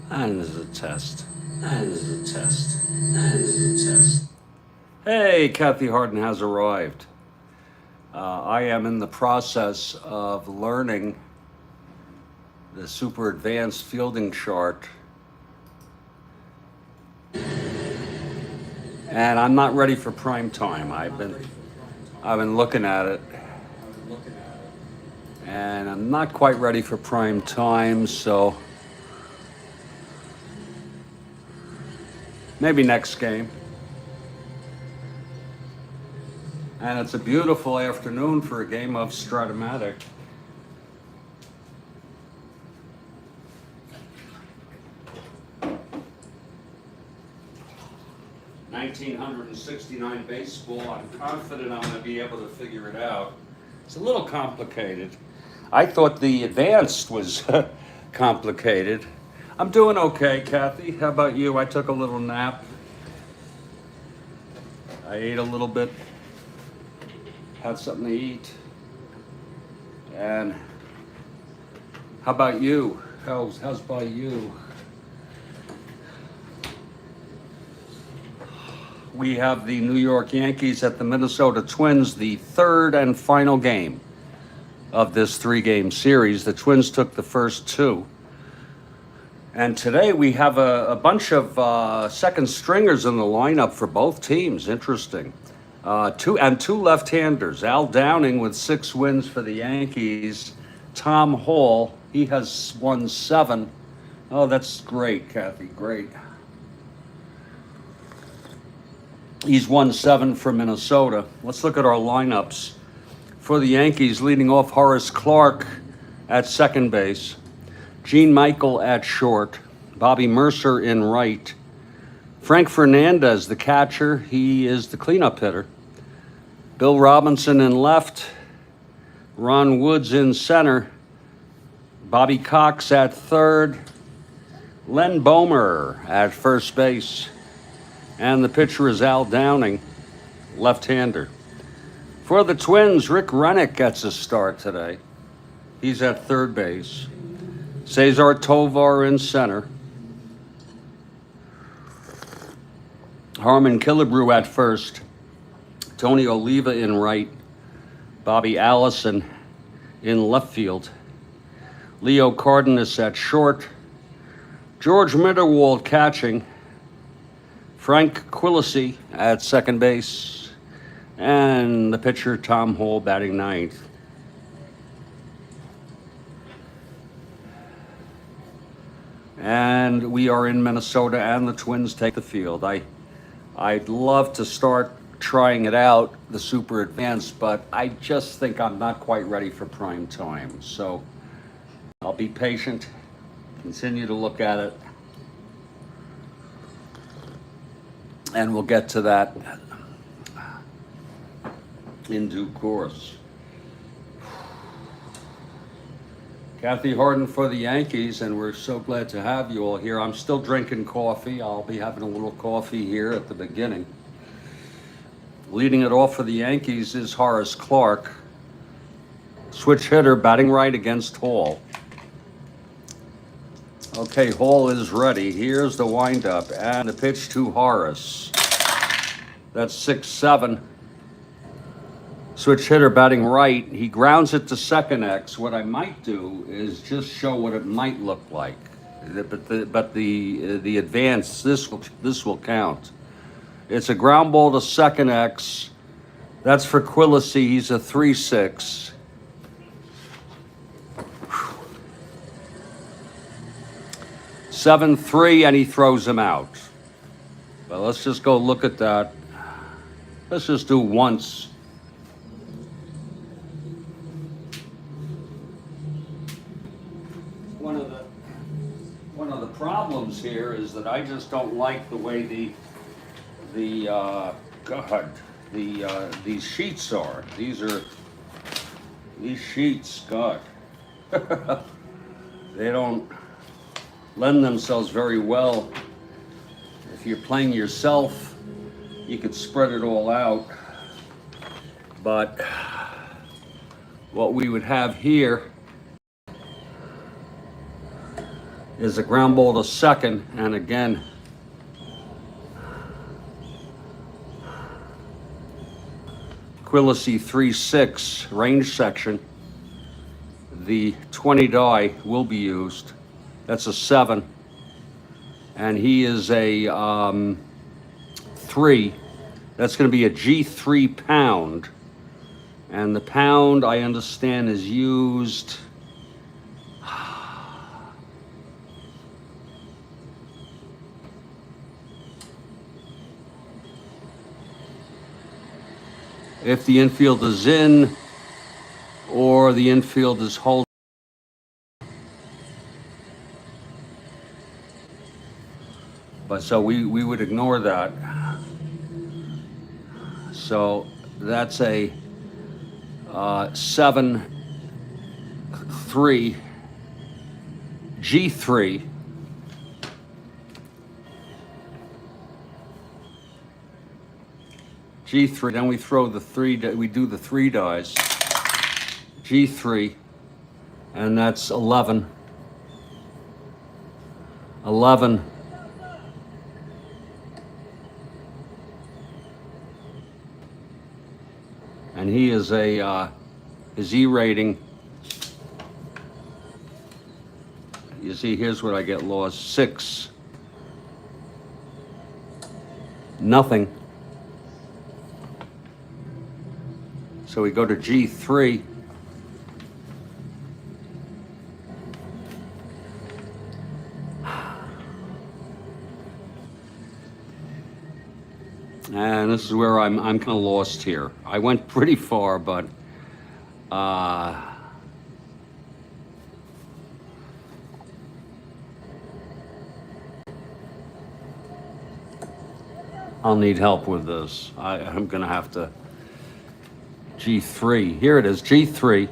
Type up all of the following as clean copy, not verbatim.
And this is a test. And this is a test. And this is a test. Hey, Kathy Harden has arrived. I am in the process of learning the super advanced fielding chart, and I'm not ready for prime time. I've been looking at it, and I'm not quite ready for prime time. So maybe next game. And it's a beautiful afternoon for a game of Strat-O-Matic. $1,969 baseball. I'm confident I'm going to be able to figure it out. It's a little complicated. I thought the advanced was complicated. I'm doing okay, Kathy. How about you? I took a little nap. I ate a little bit. Had something to eat. And how about you? How's by you? We have the New York Yankees at the Minnesota Twins, the third and final game of this three-game series. The Twins took the first two. And today we have a bunch of second stringers in the lineup for both teams. Interesting. Two left-handers. Al Downing with 6 wins for the Yankees. Tom Hall, he has won 7. Oh, that's great, Kathy, great. He's won 7 for Minnesota. Let's look at our lineups. For the Yankees, leading off Horace Clarke at second base. Gene Michael at short. Bobby Mercer in right. Frank Fernandez, the catcher, he is the cleanup hitter. Bill Robinson in left. Ron Woods in center. Bobby Cox at third. Len Bomer at first base. And the pitcher is Al Downing, left-hander. For the Twins, Rick Rennick gets a start today. He's at third base. Cesar Tovar in center. Harmon Killebrew at first. Tony Oliva in right. Bobby Allison in left field. Leo Cardenas at short. George Mitterwald catching. Frank Quillisi at second base. And the pitcher, Tom Hall, batting ninth. And we are in Minnesota, and the Twins take the field. I'd love to start trying it out, the super advanced, but I just think I'm not quite ready for prime time. So I'll be patient, continue to look at it, and we'll get to that in due course. Kathy Harden for the Yankees, and we're so glad to have you all here. I'm still drinking coffee. I'll be having a little coffee here at the beginning. Leading it off for the Yankees is Horace Clarke. Switch hitter, batting right against Hall. Okay, Hall is ready. Here's the windup and the pitch to Horace. That's 6-7. Switch hitter batting right. He grounds it to second X. What I might do is just show what it might look like. But the advance, this will count. It's a ground ball to second X. That's for Quillisi. He's a 3-6. 7-3, and he throws him out. Well, let's just go look at that. Let's just do once. One of the problems here is that I just don't like the way these sheets are. These sheets, God, they don't lend themselves very well. If you're playing yourself, you could spread it all out. But what we would have here is a ground ball to second, and again, Quillisi 3-6 range section. The 20 die will be used. That's a 7. And he is a 3. That's going to be a G3 pound. And the pound, I understand, is used. If the infield is in or the infield is holding. But so we would ignore that. So that's a 7-3 G3. G3, then we throw the 3, we do the 3 dies. G3, and that's 11. 11. And he is his E rating, you see, here's what I get lost, 6. Nothing. So we go to G3. And this is where I'm kind of lost here. I went pretty far, but I'll need help with this. I'm gonna have to. G3, here it is, G3.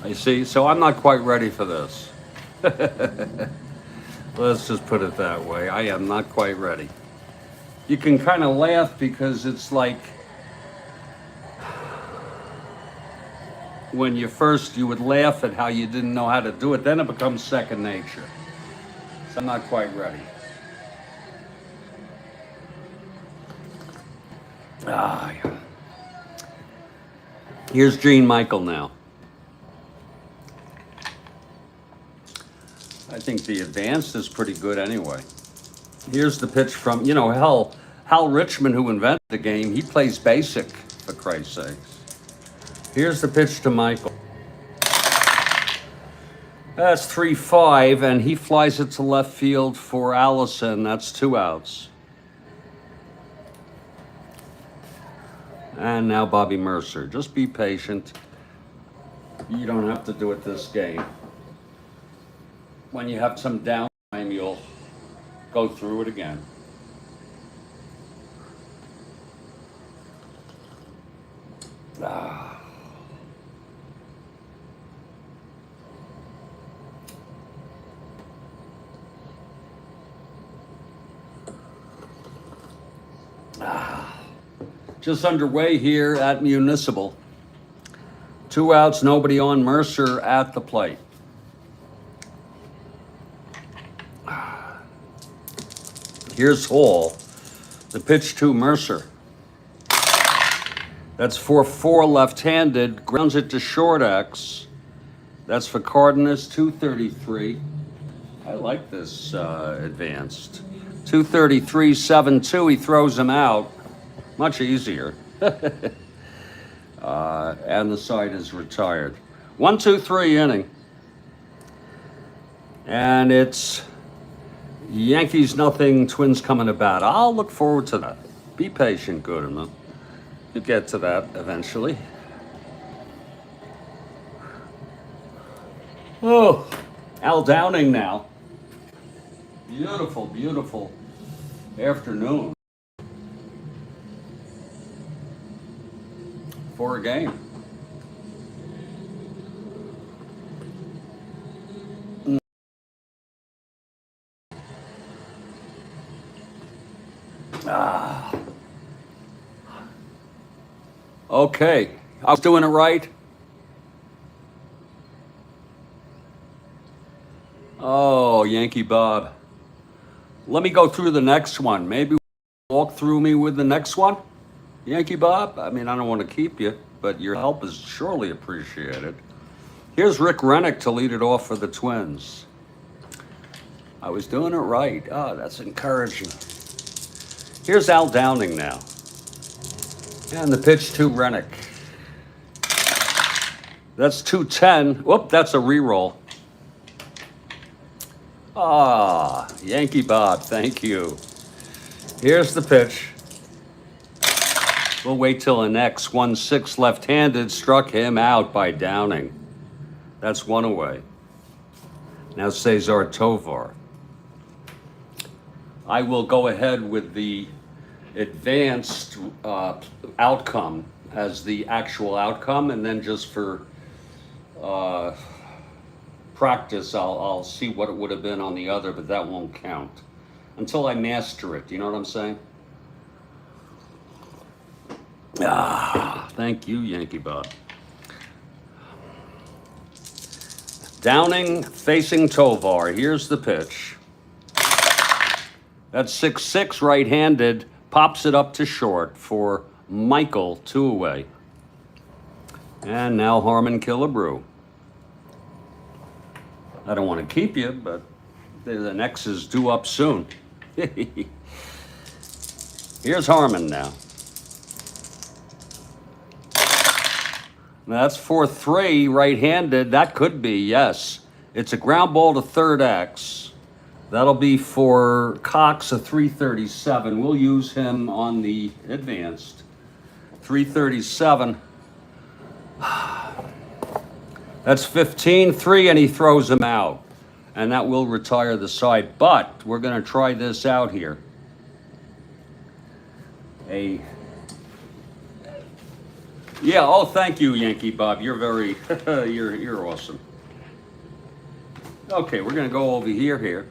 You see, so I'm not quite ready for this. Let's just put it that way. I am not quite ready. You can kind of laugh because it's like when you would laugh at how you didn't know how to do it, then it becomes second nature. So I'm not quite ready. Yeah. Here's Gene Michael now. I think the advanced is pretty good anyway. Here's the pitch from, Hal Richmond, who invented the game, he plays basic, for Christ's sakes. Here's the pitch to Michael. That's 3-5, and he flies it to left field for Allison. That's 2 outs. And now Bobby Mercer. Just be patient. You don't have to do it this game. When you have some downtime, you'll go through it again. Just underway here at Municipal. 2 outs, nobody on. Mercer at the plate. Here's Hall. The pitch to Mercer. That's 4-4 left-handed. Grounds it to short X. That's for Cardenas, 233. I like this advanced. 233, 7-2. He throws him out. Much easier. And the side is retired. 1-2-3 inning. And it's Yankees nothing, Twins coming to bat. I'll look forward to that. Be patient, Gooderman. You'll get to that eventually. Oh, Al Downing now. Beautiful, beautiful afternoon. for a game. Ah. Okay, I was doing it right. Oh, Yankee Bob. Let me go through the next one. Maybe walk through me with the next one, Yankee Bob. I mean, I don't want to keep you, but your help is surely appreciated. Here's Rick Rennick to lead it off for the Twins. I was doing it right. Oh, that's encouraging. Here's Al Downing now. And the pitch to Rennick. That's 210. Whoop, that's a reroll. Ah, Yankee Bob, thank you. Here's the pitch. We'll wait till an X. 1-6 left-handed struck him out by Downing. That's one away. Now Cesar Tovar. I will go ahead with the advanced outcome as the actual outcome, and then just for practice, I'll see what it would have been on the other, but that won't count until I master it. You know what I'm saying? Ah, thank you, Yankee Bob. Downing facing Tovar. Here's the pitch. That's 6-6 right-handed. Pops it up to short for Michael, 2 away. And now Harmon Killebrew. I don't want to keep you, but the next is due up soon. Here's Harmon now. Now that's 4-3 right-handed. That could be, yes. It's a ground ball to third X. That'll be for Cox, a 337. We'll use him on the advanced. 337. That's 15-3, and he throws him out. And that will retire the side. But we're going to try this out here. Yeah, oh, thank you, Yankee Bob. You're very, you're awesome. Okay, we're going to go over here.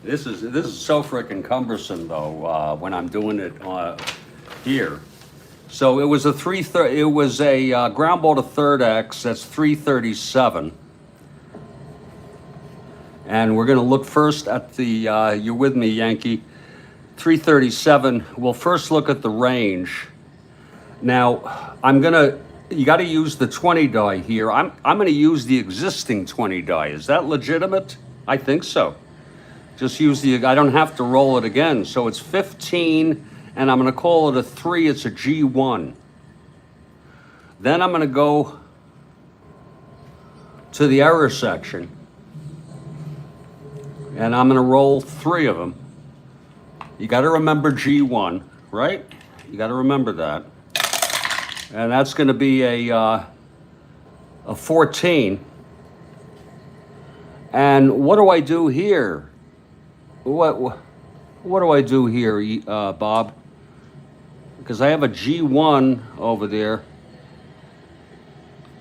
This is so frickin' cumbersome though when I'm doing it here. So it was a ground ball to third X. That's 337. And we're going to look first at the you're with me, Yankee. 337. We'll first look at the range. Now you got to use the 20 die here. I'm going to use the existing 20 die. Is that legitimate? I think so. Just use I don't have to roll it again. So it's 15, and I'm going to call it a 3. It's a G1. Then I'm going to go to the error section, and I'm going to roll 3 of them. You got to remember G1, right? You got to remember that. And that's going to be a 14. And what do I do here? What do I do here, Bob? Because I have a G1 over there.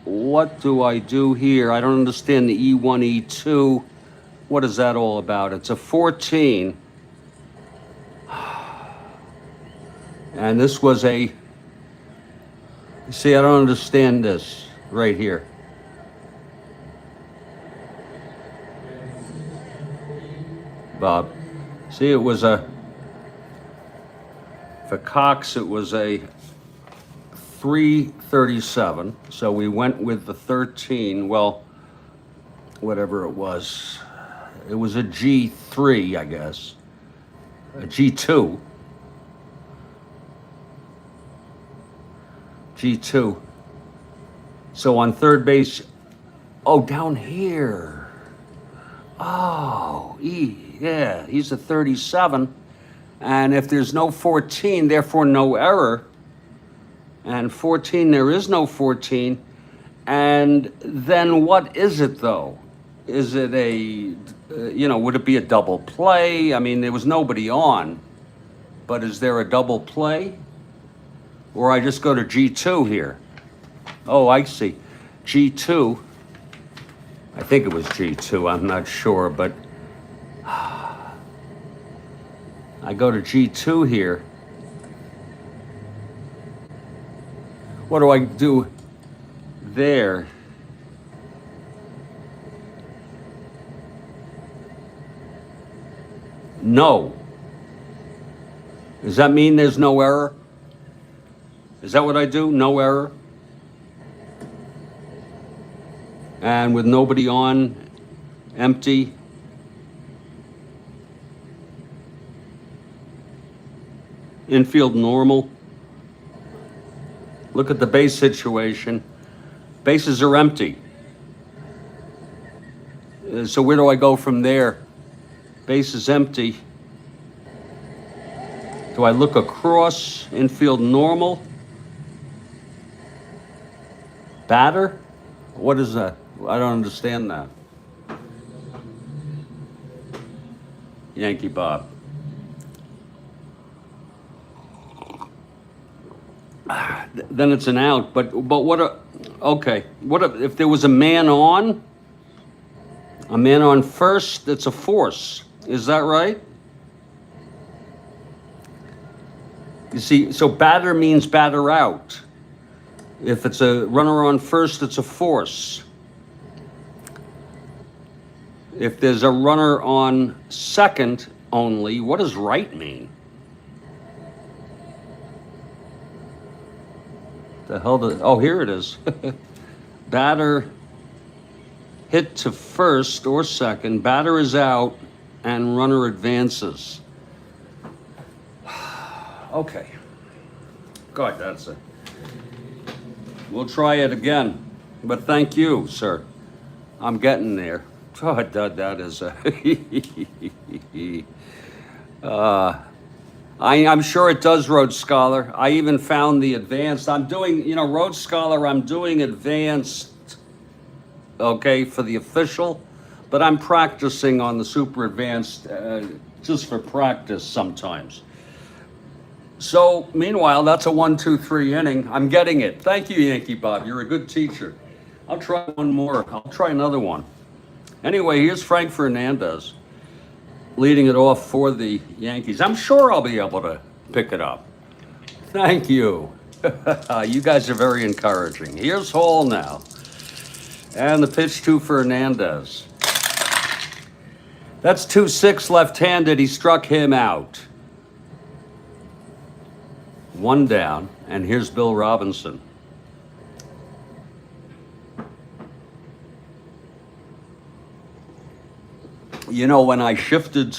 What do I do here? I don't understand the E1, E2. What is that all about? It's a 14. And this was you see, I don't understand this right here. Bob. See, it was for Cox, it was a 337. So we went with the 13. Well, whatever it was a G3, I guess. A G2. G2. So on third base, oh, down here. Oh, yeah, he's a 37. And if there's no 14, therefore no error. And 14, there is no 14. And then what is it, though? Is it would it be a double play? I mean, there was nobody on. But is there a double play? Or I just go to G2 here. Oh, I see. G2. I think it was G2, I'm not sure, but I go to G2 here. What do I do there? No. Does that mean there's no error? Is that what I do? No error? And with nobody on, empty. Infield normal. Look at the base situation. Bases are empty. So where do I go from there? Base is empty. Do I look across? Infield normal. Batter? What is that? I don't understand that. Yankee Bob. Then it's an out. But what? Okay. What if there was a man on? A man on first. It's a force. Is that right? You see, so batter means batter out. If it's a runner on first, it's a force. If there's a runner on second only, what does right mean? The hell does, oh, here it is. Batter hit to first or second, batter is out, and runner advances. Okay. God, that's it. We'll try it again. But thank you, sir. I'm getting there. Oh, that is a I'm sure it does, Rhodes Scholar. I even found the advanced. I'm doing, Rhodes Scholar, I'm doing advanced, okay, for the official, but I'm practicing on the super advanced just for practice sometimes. So, meanwhile, that's a 1-2-3 inning. I'm getting it. Thank you, Yankee Bob. You're a good teacher. I'll try one more. I'll try another one. Anyway, here's Frank Fernandez leading it off for the Yankees. I'm sure I'll be able to pick it up. Thank you. You guys are very encouraging. Here's Hall now. And the pitch to Fernandez. That's 2-6 left-handed. He struck him out. One down, and here's Bill Robinson. When I shifted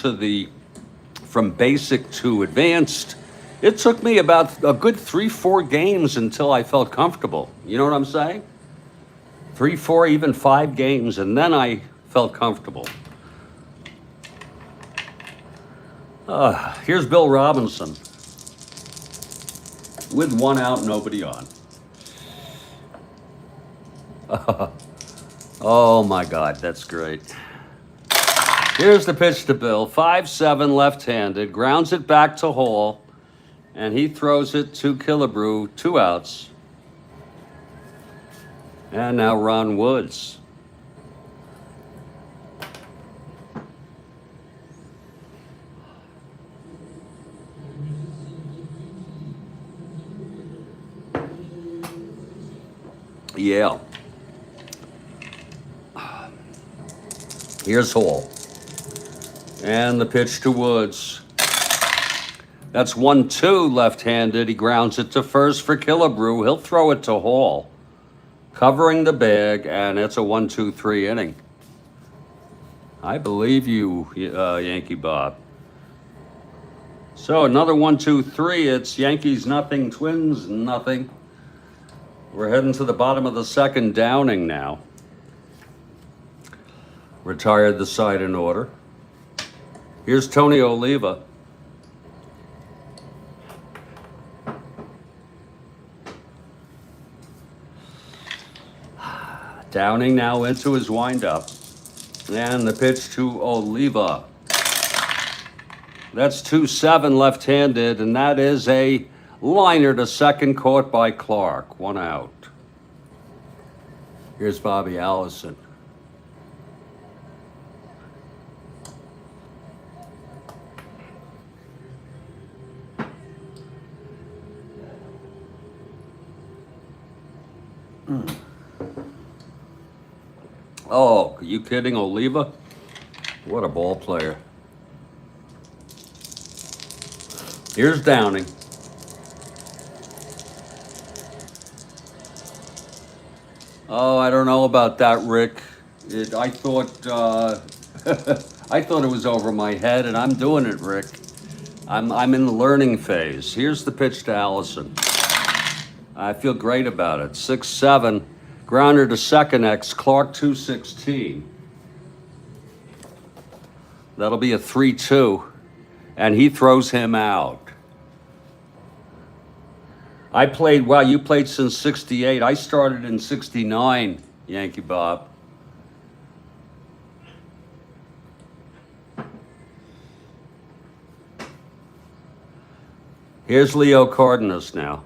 from basic to advanced, it took me about a good 3-4 games until I felt comfortable. You know what I'm saying? 3, 4, even 5 games, and then I felt comfortable. Here's Bill Robinson. With one out, nobody on. Oh my God, that's great. Here's the pitch to Bill. 5-7 left-handed, grounds it back to Hall, and he throws it to Killebrew, 2 outs. And now Ron Woods. Yeah. Here's Hall. And the pitch to Woods. That's 1-2 left-handed. He grounds it to first for Killebrew. He'll throw it to Hall, covering the bag, and it's a 1-2-3 inning. I believe you, Yankee Bob. So another 1-2-3. It's Yankees nothing, Twins nothing. We're heading to the bottom of the second, Downing now. Retired the side in order. Here's Tony Oliva. Downing now into his windup. And the pitch to Oliva. That's 2-7 left-handed, and that is a Liner to second, caught by Clark. 1 out. Here's Bobby Allison. Oh, are you kidding, Oliva? What a ball player. Here's Downing. Oh, I don't know about that, Rick. I thought I thought it was over my head, and I'm doing it, Rick. I'm in the learning phase. Here's the pitch to Allison. I feel great about it. 6-7, grounder to second X, Clark 216. That'll be a 3-2, and he throws him out. I played, wow, you played since 68. I started in 69, Yankee Bob. Here's Leo Cardenas now.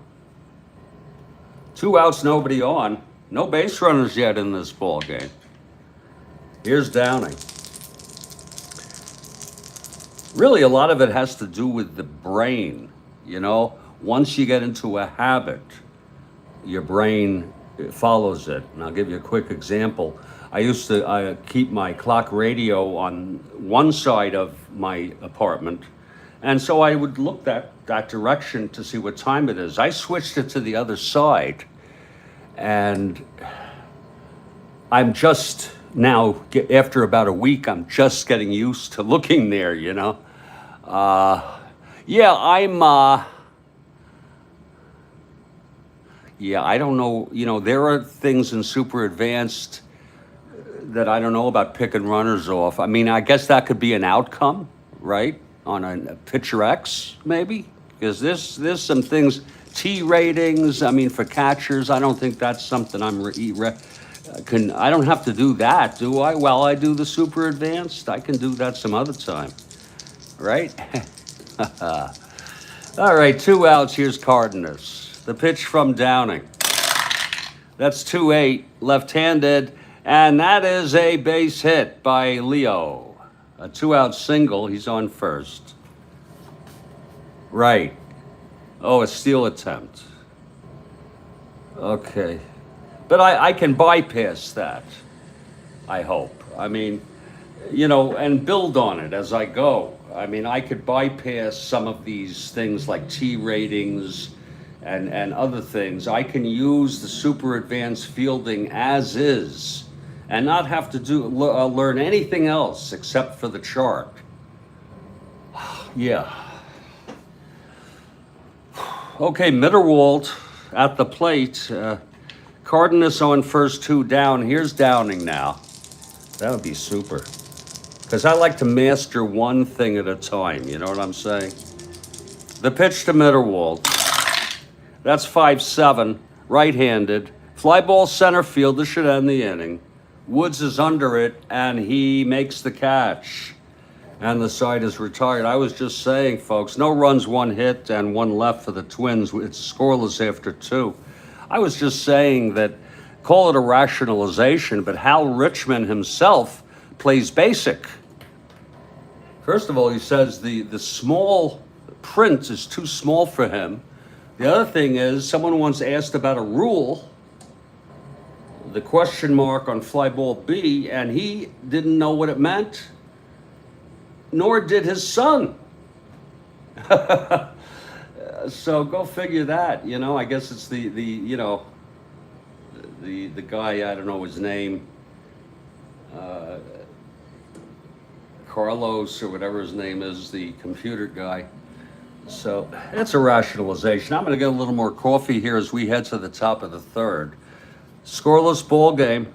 2 outs, nobody on. No base runners yet in this ball game. Here's Downing. Really, a lot of it has to do with the brain, you know? Once you get into a habit, your brain follows it. And I'll give you a quick example. I used to keep my clock radio on one side of my apartment, and so I would look that direction to see what time it is. I switched it to the other side, and I'm just now, after about a week, I'm just getting used to looking there, you know? Yeah, I don't know. You know, there are things in Super Advanced that I don't know about picking runners off. I mean, I guess that could be an outcome, right? On a pitcher X, maybe? Because there's some things, T ratings, I mean, for catchers, I don't think that's something I don't have to do that, do I? While I do the Super Advanced, I can do that some other time, right? All right, 2 outs, here's Cardenas. The pitch from Downing. That's 2-8, left-handed, and that is a base hit by Leo. A 2-out single, he's on first. Right. Oh, a steal attempt. Okay. But I can bypass that, I hope. I mean, you know, and build on it as I go. I mean, I could bypass some of these things like T ratings and other things. I can use the Super Advanced fielding as is and not have to learn anything else except for the chart. Yeah. Okay, Mitterwald at the plate. Cardenas on first, 2 down. Here's Downing now. That would be super. Because I like to master one thing at a time, you know what I'm saying? The pitch to Mitterwald. That's 5-7, right-handed. Fly ball center field, this should end the inning. Woods is under it, and he makes the catch. And the side is retired. I was just saying, folks, no runs, 1 hit, and 1 left for the Twins. It's scoreless after 2. I was just saying that, call it a rationalization, but Hal Richman himself plays basic. First of all, he says the small print is too small for him. The other thing is, someone once asked about a rule, the question mark on fly ball B, and he didn't know what it meant, nor did his son. So go figure that, you know. I guess it's the guy, I don't know his name, Carlos or whatever his name is, the computer guy. So it's a rationalization. I'm going to get a little more coffee here as we head to the top of the third. Scoreless ball game.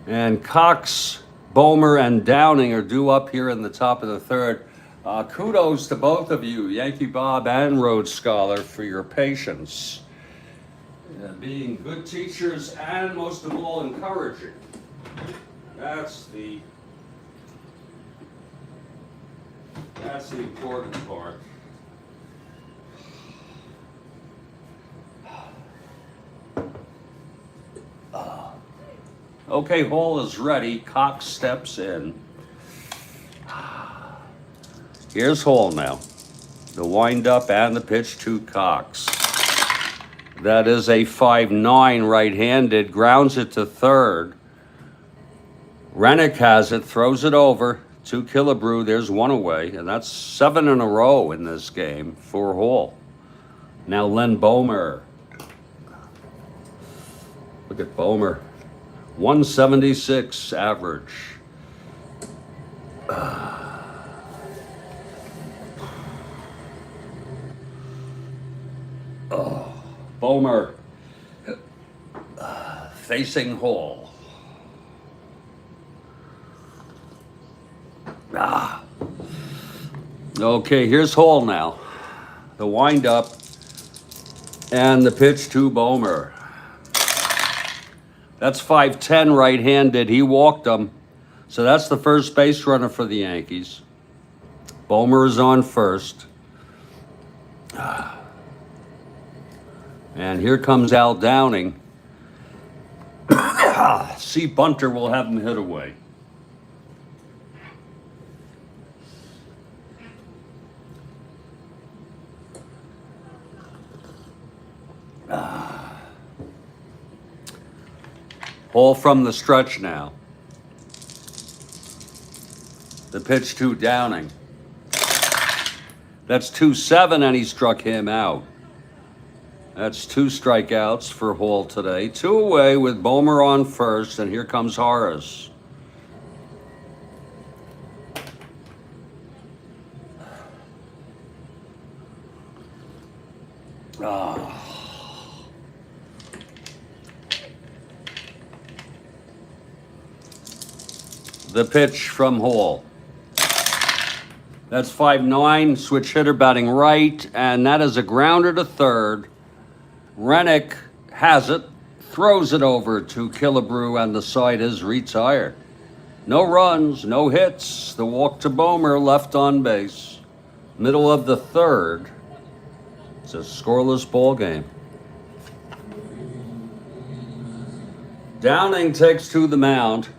And Cox, Bomer, and Downing are due up here in the top of the third. Kudos to both of you, Yankee Bob and Rhodes Scholar, for your patience. Being good teachers and, most of all, encouraging. That's the important part. Okay, Hall is ready. Cox steps in. Here's Hall now. The windup and the pitch to Cox. That is a 5-9 right-handed. Grounds it to third. Rennick has it, throws it over to Killebrew. There's one away, and that's 7 in a row in this game for Hall. Now Len Bomer. Look at Bomer. 176 average. Bomer facing Hall. Okay, here's Hall now. The windup and the pitch to Bomer. That's 5-10 right-handed. He walked him. So that's the first base runner for the Yankees. Bomer is on first. And here comes Al Downing. See, Bunter will have him hit away. Hall from the stretch now. The pitch to Downing. That's 2-7, and he struck him out. That's 2 strikeouts for Hall today. 2 away with Bomer on first, and here comes Horace. The pitch from Hall. That's 5-9, switch hitter batting right, and that is a grounder to third. Rennick has it, throws it over to Killebrew, and the side is retired. No runs, no hits. The walk to Bomer, left on base. Middle of the third. It's a scoreless ball game. Downing takes to the mound.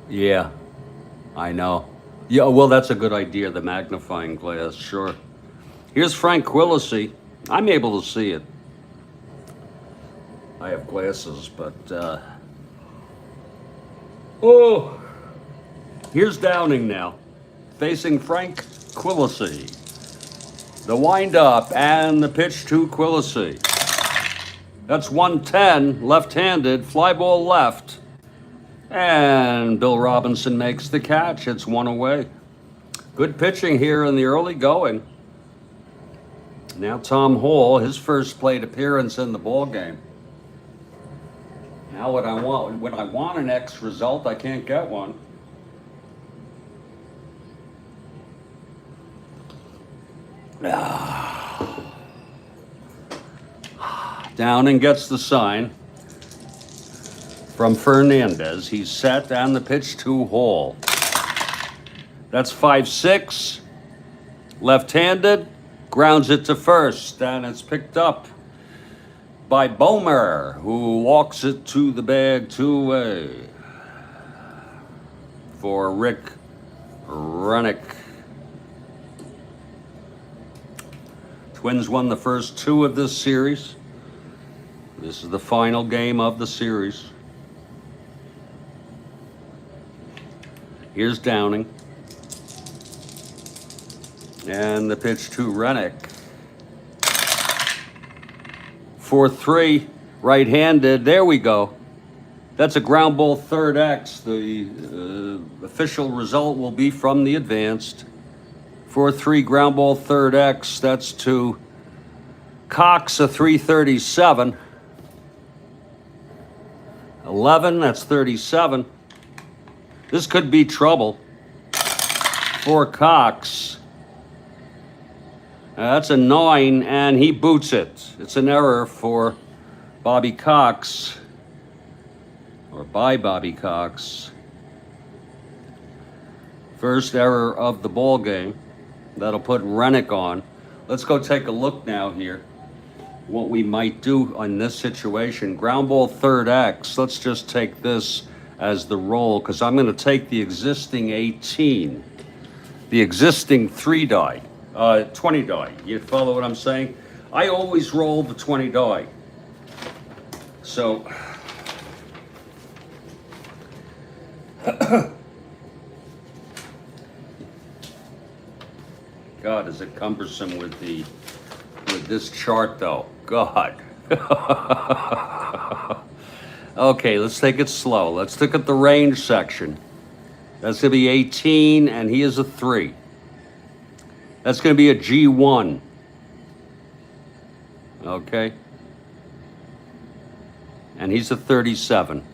Yeah, I know. Yeah, well, that's a good idea, the magnifying glass, sure. Here's Frank Quilisi. I'm able to see it. I have glasses, but, oh, here's Downing now, facing Frank Quilisi. The windup and the pitch to Quilisi. That's 110, left-handed, fly ball left. And Bill Robinson makes the catch. It's 1 away. Good pitching here in the early going. Now Tom Hall, his first plate appearance in the ball game. Now when I want an X result, I can't get one. Downing gets the sign from Fernandez. He's set, and the pitch to Hall. That's 5-6. Left-handed, grounds it to first, and it's picked up by Bomer, who walks it to the bag 2 away for Rick Rennick. Twins won the first 2 of this series. This is the final game of the series. Here's Downing. And the pitch to Rennick. 4-3, right-handed. There we go. That's a ground ball third X. The official result will be from the advanced. 4-3 ground ball third X. That's to Cox, a 337. 11, that's 37. This could be trouble for Cox. That's a 9, and he boots it. It's an error for Bobby Cox, or by Bobby Cox. First error of the ball game. That'll put Rennick on. Let's go take a look now here. What we might do on this situation. Ground ball third X. Let's just take this as the roll, because I'm going to take the existing 18, the existing 3 die, 20 die. You follow what I'm saying? I always roll the 20 die. So, God, is it cumbersome with this chart though? God. Okay, let's take it slow. Let's look at the range section. That's going to be 18, and he is a 3. That's going to be a G1. Okay. And he's a 37.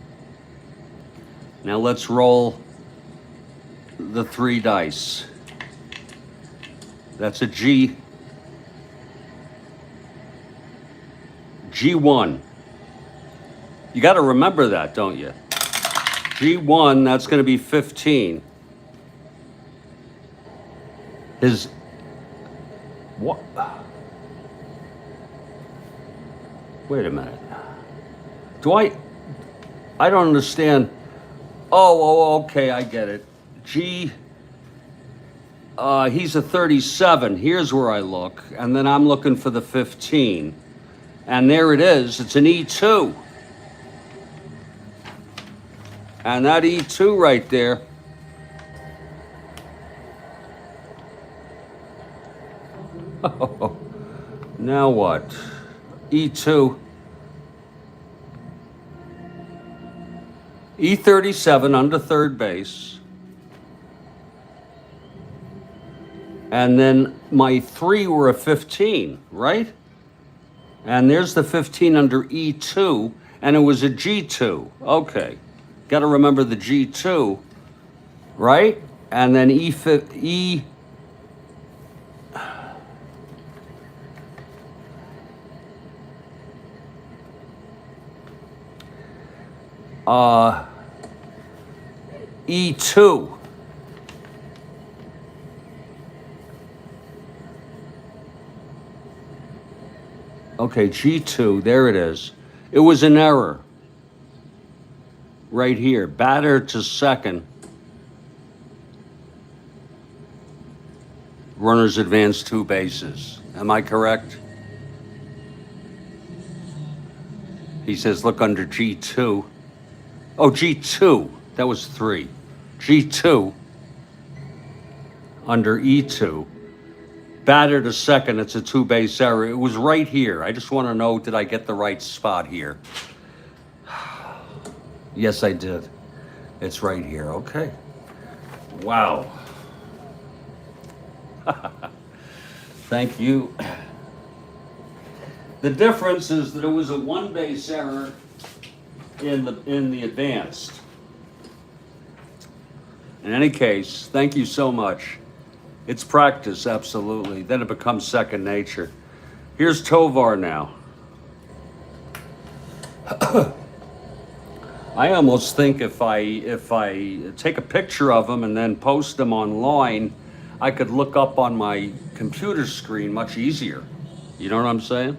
Now let's roll the 3 dice. That's a G1. You got to remember that, don't you? G1, that's going to be 15. What? Wait a minute. I don't understand. Oh, okay, I get it. He's a 37. Here's where I look. And then I'm looking for the 15. And there it is. It's an E2. And that E2 right there. Oh, now what? E2. E37 under third base. And then my 3 were a 15, right? And there's the 15 under E2, and it was a G2. Okay. Got to remember the G2, right? And then E5, E2. Okay, G2, there it is. It was an error. Right here, batter to second. Runners advance 2 bases. Am I correct? He says, look under G2. Oh, G2, that was 3. G2 under E2. Batter to second, it's a 2-base error. It was right here. I just want to know, did I get the right spot here? Yes, I did. It's right here. Okay. Wow. Thank you. The difference is that it was a 1-base error in the advanced. In any case, thank you so much. It's practice, absolutely. Then it becomes second nature. Here's Tovar now. I almost think if I take a picture of them and then post them online, I could look up on my computer screen much easier. You know what I'm saying?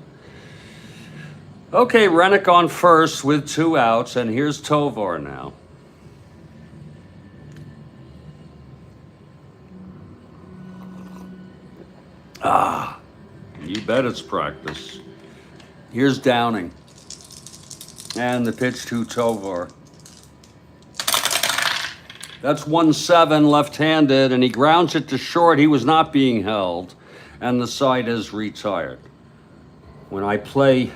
Okay, Rennick on first with 2 outs, and here's Tovar now. Ah, you bet it's practice. Here's Downing. And the pitch to Tovar. That's 1-7 left-handed, and he grounds it to short. He was not being held, and the side is retired. When I play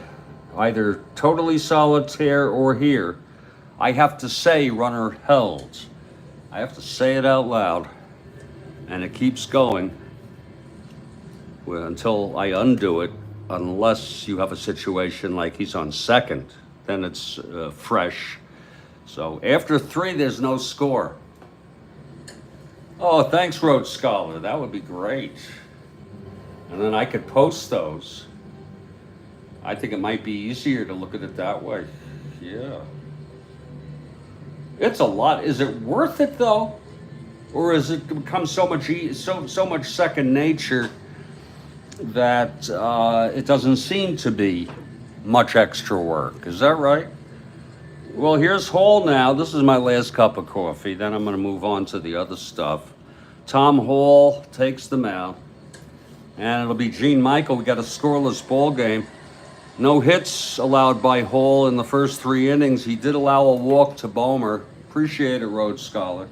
either totally solitaire or here, I have to say runner held. I have to say it out loud, and it keeps going until I undo it, unless you have a situation like he's on second. Then it's fresh. So after 3, there's no score. Oh, thanks, Rhodes Scholar. That would be great. And then I could post those. I think it might be easier to look at it that way. Yeah. It's a lot. Is it worth it though? Or has it become so much second nature that it doesn't seem to be much extra work. Is that right? Well, here's Hall now. This is my last cup of coffee. Then I'm going to move on to the other stuff. Tom Hall takes the mound. And it'll be Gene Michael. We got a scoreless ball game. No hits allowed by Hall in the first 3 innings. He did allow a walk to Bomer. Appreciate it, Rhodes Scholar.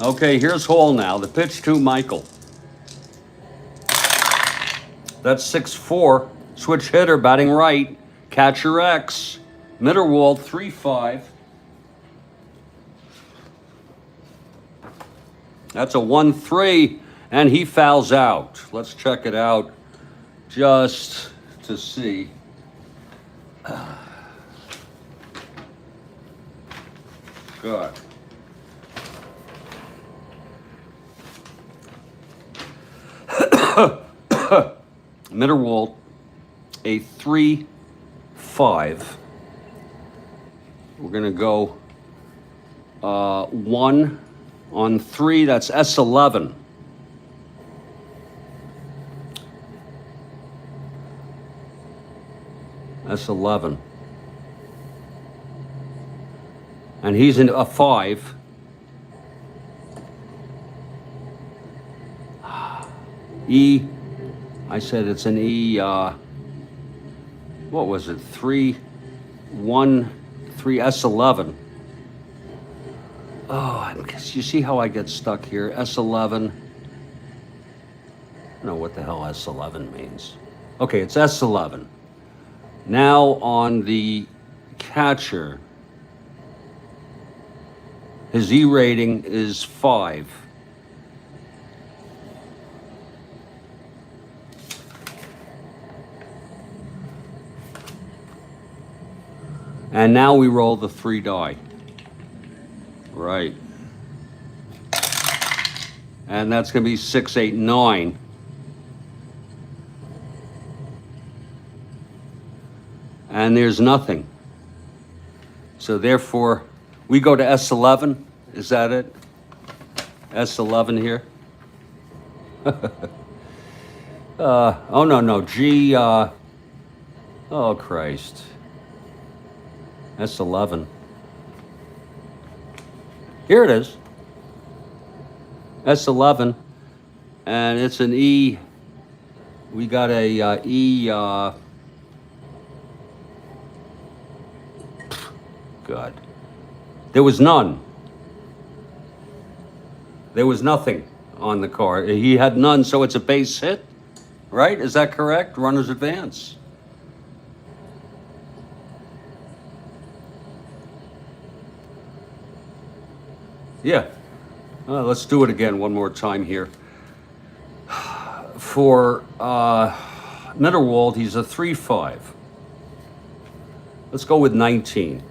Okay, here's Hall now. The pitch to Michael. That's 6-4. Switch hitter, batting right. Catcher X. Mitterwald, 3-5. That's a 1-3, and he fouls out. Let's check it out just to see. Good. Mitterwald, a 3-5. We're going to go 1 on 3. That's S11. S11. And he's in a 5. E, I said it's an E, what was it? 3, 1, 3, S11. Oh, you see how I get stuck here? S11. I don't know what the hell S11 means. Okay, it's S11. Now on the catcher, his E rating is 5. And now we roll the 3 die. Right. And that's going to be 6, 8, 9. And there's nothing. So therefore, we go to S11. Is that it? S11 here? Oh, no. G, oh, Christ. S11. Here it is. S11. And it's an E. We got a E. God. There was none. There was nothing on the card. He had none, so it's a base hit, right? Is that correct? Runners advance. Yeah. Let's do it again one more time here. For Mitterwald, he's a 3-5. Let's go with 19.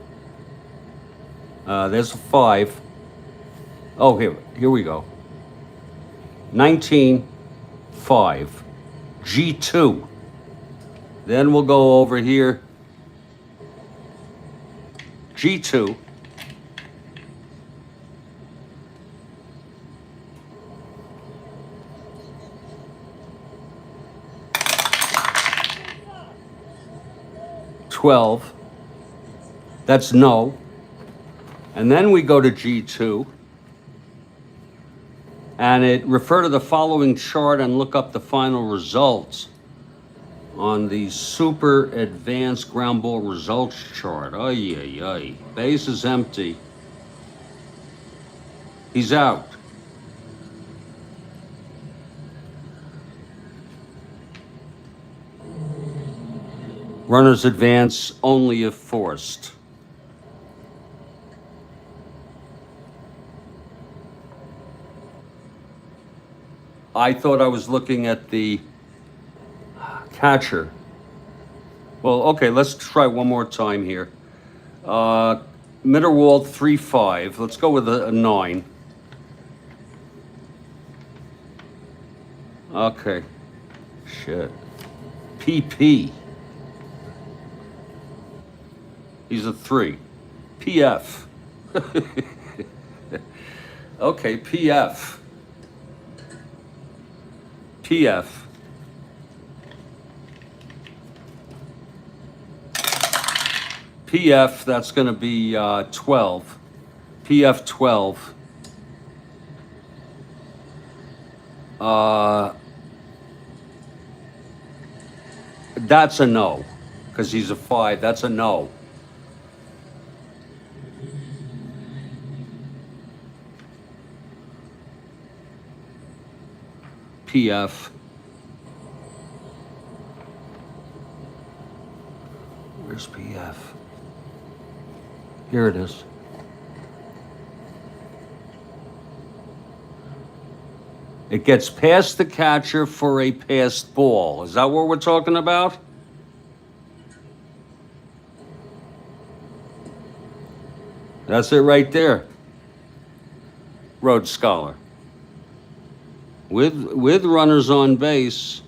There's a 5. Oh, here we go. 19, 5. G2. Then we'll go over here. G2. $12. That's no. And then we go to G2. And it refer to the following chart and look up the final results on the super advanced ground ball results chart. Ay. Base is empty. He's out. Runners advance only if forced. I thought I was looking at the catcher. Well, okay, let's try one more time here. Mitterwald, 3-5. Let's go with a 9. Okay. Shit. PP. He's a 3. PF. Okay, PF. PF. PF, that's going to be 12. PF 12. That's a no, because he's a 5. That's a no. PF. Where's PF? Here it is. It gets past the catcher for a passed ball. Is that what we're talking about? That's it right there. Rhodes Scholar. With runners on base,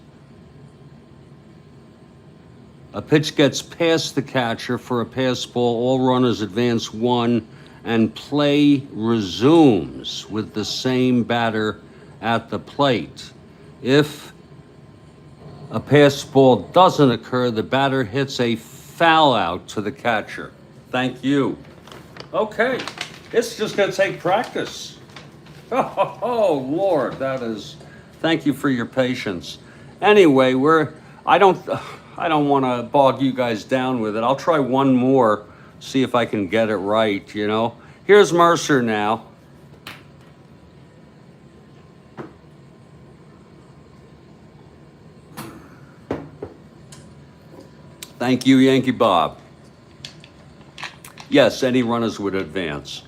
a pitch gets past the catcher for a pass ball. All runners advance 1, and play resumes with the same batter at the plate. If a pass ball doesn't occur, the batter hits a foul out to the catcher. Thank you. Okay, it's just going to take practice. Oh, Lord, that is. Thank you for your patience. Anyway, I don't want to bog you guys down with it. I'll try one more, see if I can get it right, you know. Here's Mercer now. Thank you, Yankee Bob. Yes, any runners would advance.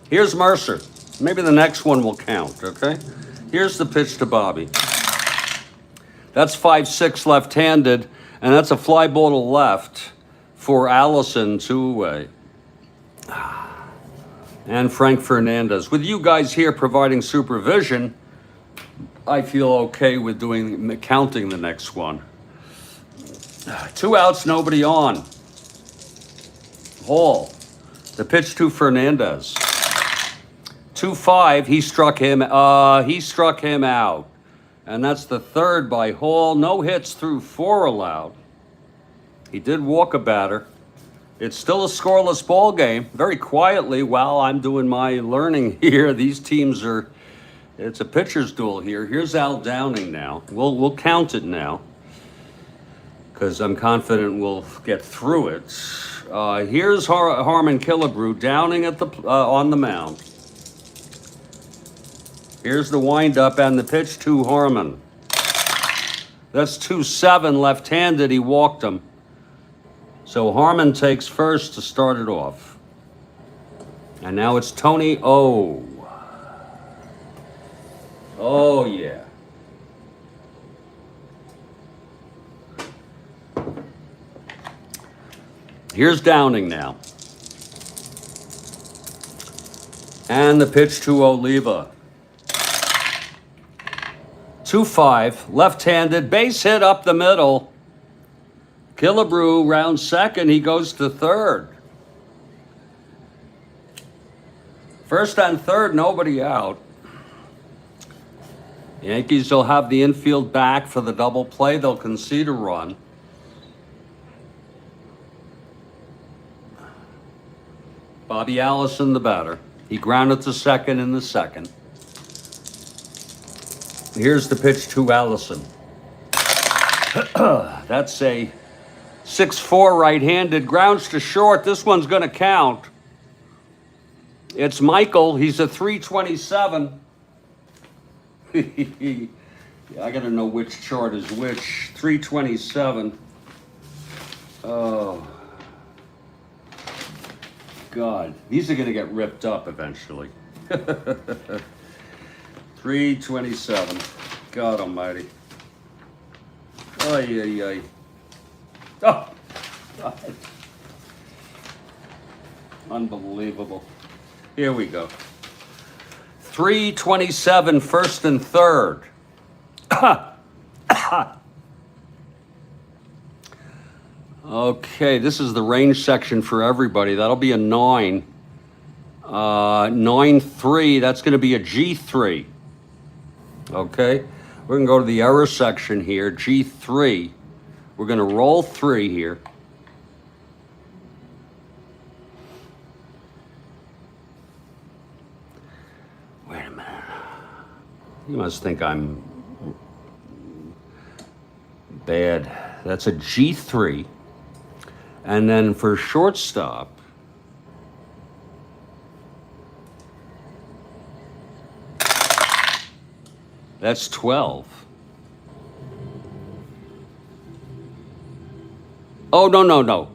Here's Mercer. Maybe the next one will count, okay? Here's the pitch to Bobby. That's 5-6 left-handed, and that's a fly ball to left for Allison, 2 away. And Frank Fernandez. With you guys here providing supervision, I feel okay with counting the next one. 2 outs, nobody on. Hall. The pitch to Fernandez. 2-5. He struck him out. And that's the 3rd by Hall. No hits through 4 allowed. He did walk a batter. It's still a scoreless ball game. Very quietly, while I'm doing my learning here, these teams are. It's a pitcher's duel here. Here's Al Downing now. We'll count it now, because I'm confident we'll get through it. Here's Harmon Killebrew. Downing at on the mound. Here's the windup and the pitch to Harmon. That's 2-7 left-handed. He walked him. So Harmon takes first to start it off. And now it's Tony O. Oh, yeah. Here's Downing now. And the pitch to Oliva. 2-5, left-handed, base hit up the middle. Killebrew round second, he goes to third. First and third, nobody out. Yankees will have the infield back for the double play. They'll concede a run. Bobby Allison, the batter. He grounded to second in the second. Here's the pitch to Allison. That's a 6-4 right-handed. Grounds to short. This one's going to count. It's Michael. He's a 327. I got to know which chart is which. 327. Oh, God. These are going to get ripped up eventually. 327. God almighty. Ay, ay, ay. Oh, God. Unbelievable. Here we go. 327, first and third. Okay, this is the range section for everybody. That'll be a 9. 9-3, that's going to be a G3. Okay, we're going to go to the error section here, G3. We're going to roll 3 here. Wait a minute. You must think I'm bad. That's a G3. And then for shortstop, that's 12. Oh, no.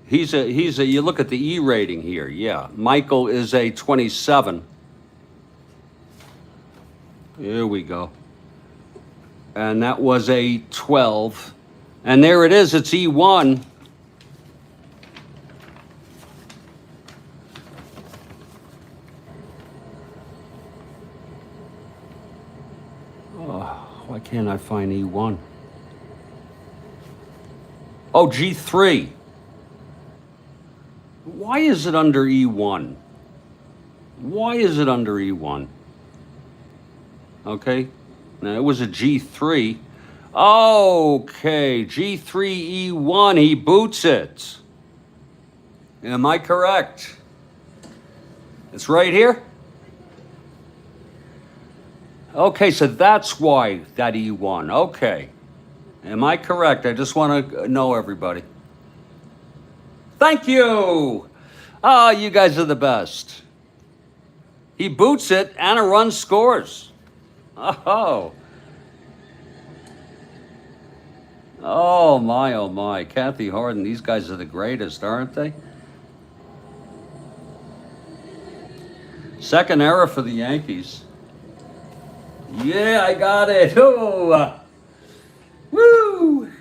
He's a, you look at the E rating here. Yeah. Michael is a 27. Here we go. And that was a 12. And there it is. It's E1. Why can't I find E1? Oh, G3. Why is it under E1? Why is it under E1? Okay. Now, it was a G3. Okay, G3, E1. He boots it. Am I correct? It's right here? Okay, so that's why that E1. Okay. Am I correct? I just want to know everybody. Thank you. Oh, you guys are the best. He boots it and a run scores. Oh. Oh my. Kathy Harden, these guys are the greatest, aren't they? Second error for the Yankees. Yeah, I got it. Oh, woo!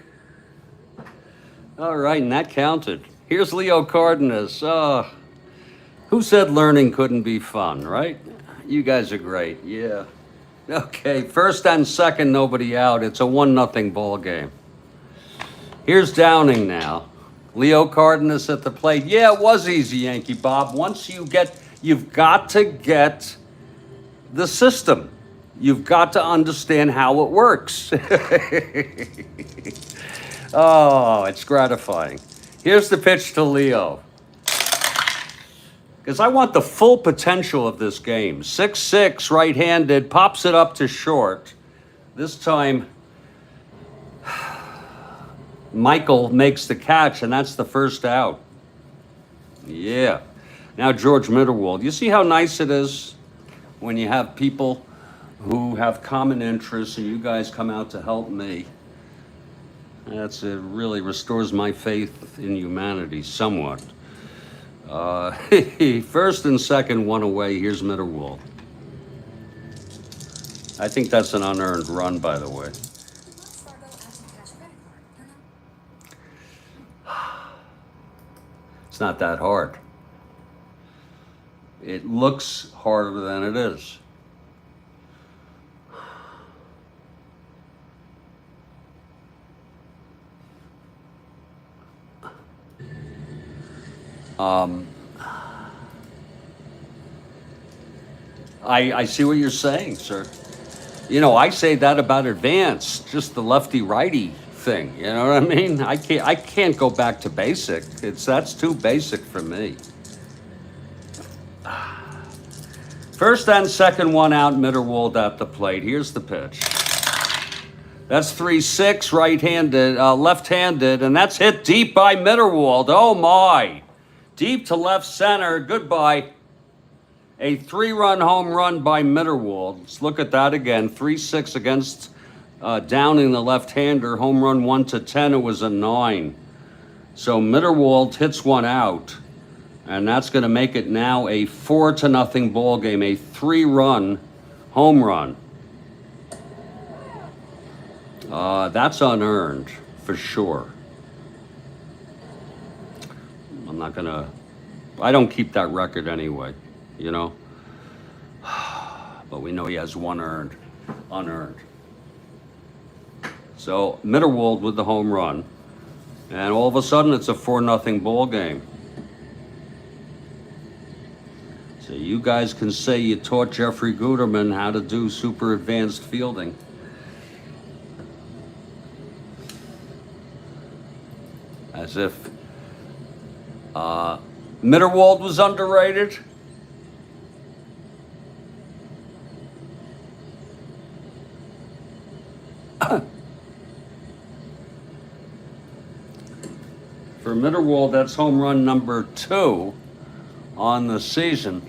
All right, and that counted. Here's Leo Cardenas. Who said learning couldn't be fun, right? You guys are great. Yeah. Okay, first and second, nobody out. It's a 1-0 ball game. Here's Downing now. Leo Cardenas at the plate. Yeah, it was easy, Yankee Bob. Once you've got to get the system. You've got to understand how it works. Oh, it's gratifying. Here's the pitch to Leo. Because I want the full potential of this game. 6-6, right-handed, pops it up to short. This time, Michael makes the catch, and that's the first out. Yeah. Now George Mitterwald. You see how nice it is when you have people who have common interests and you guys come out to help me. It really restores my faith in humanity somewhat. First and second, 1 away. Here's Mitterwald. I think that's an unearned run, by the way. It's not that hard. It looks harder than it is. I see what you're saying, sir. You know, I say that about advanced, just the lefty-righty thing. You know what I mean? I can't go back to basic. That's too basic for me. First and second, 1 out. Mitterwald at the plate. Here's the pitch. That's 3-6, right-handed, left-handed, and that's hit deep by Mitterwald. Oh my! Deep to left center. Goodbye. A 3-run home run by Mitterwald. Let's look at that again. 3-6 against Downing, the left-hander. Home run 1-10. It was a 9. So Mitterwald hits 1 out, and that's going to make it now a 4-0 ball game. A 3-run home run. That's unearned for sure. I don't keep that record anyway, you know. But we know he has 1 unearned. So Mitterwald with the home run. And all of a sudden, it's a 4-0 ball game. So you guys can say you taught Jeffrey Guterman how to do super advanced fielding. As if Mitterwald was underrated. For Mitterwald, that's home run number 2 on the season.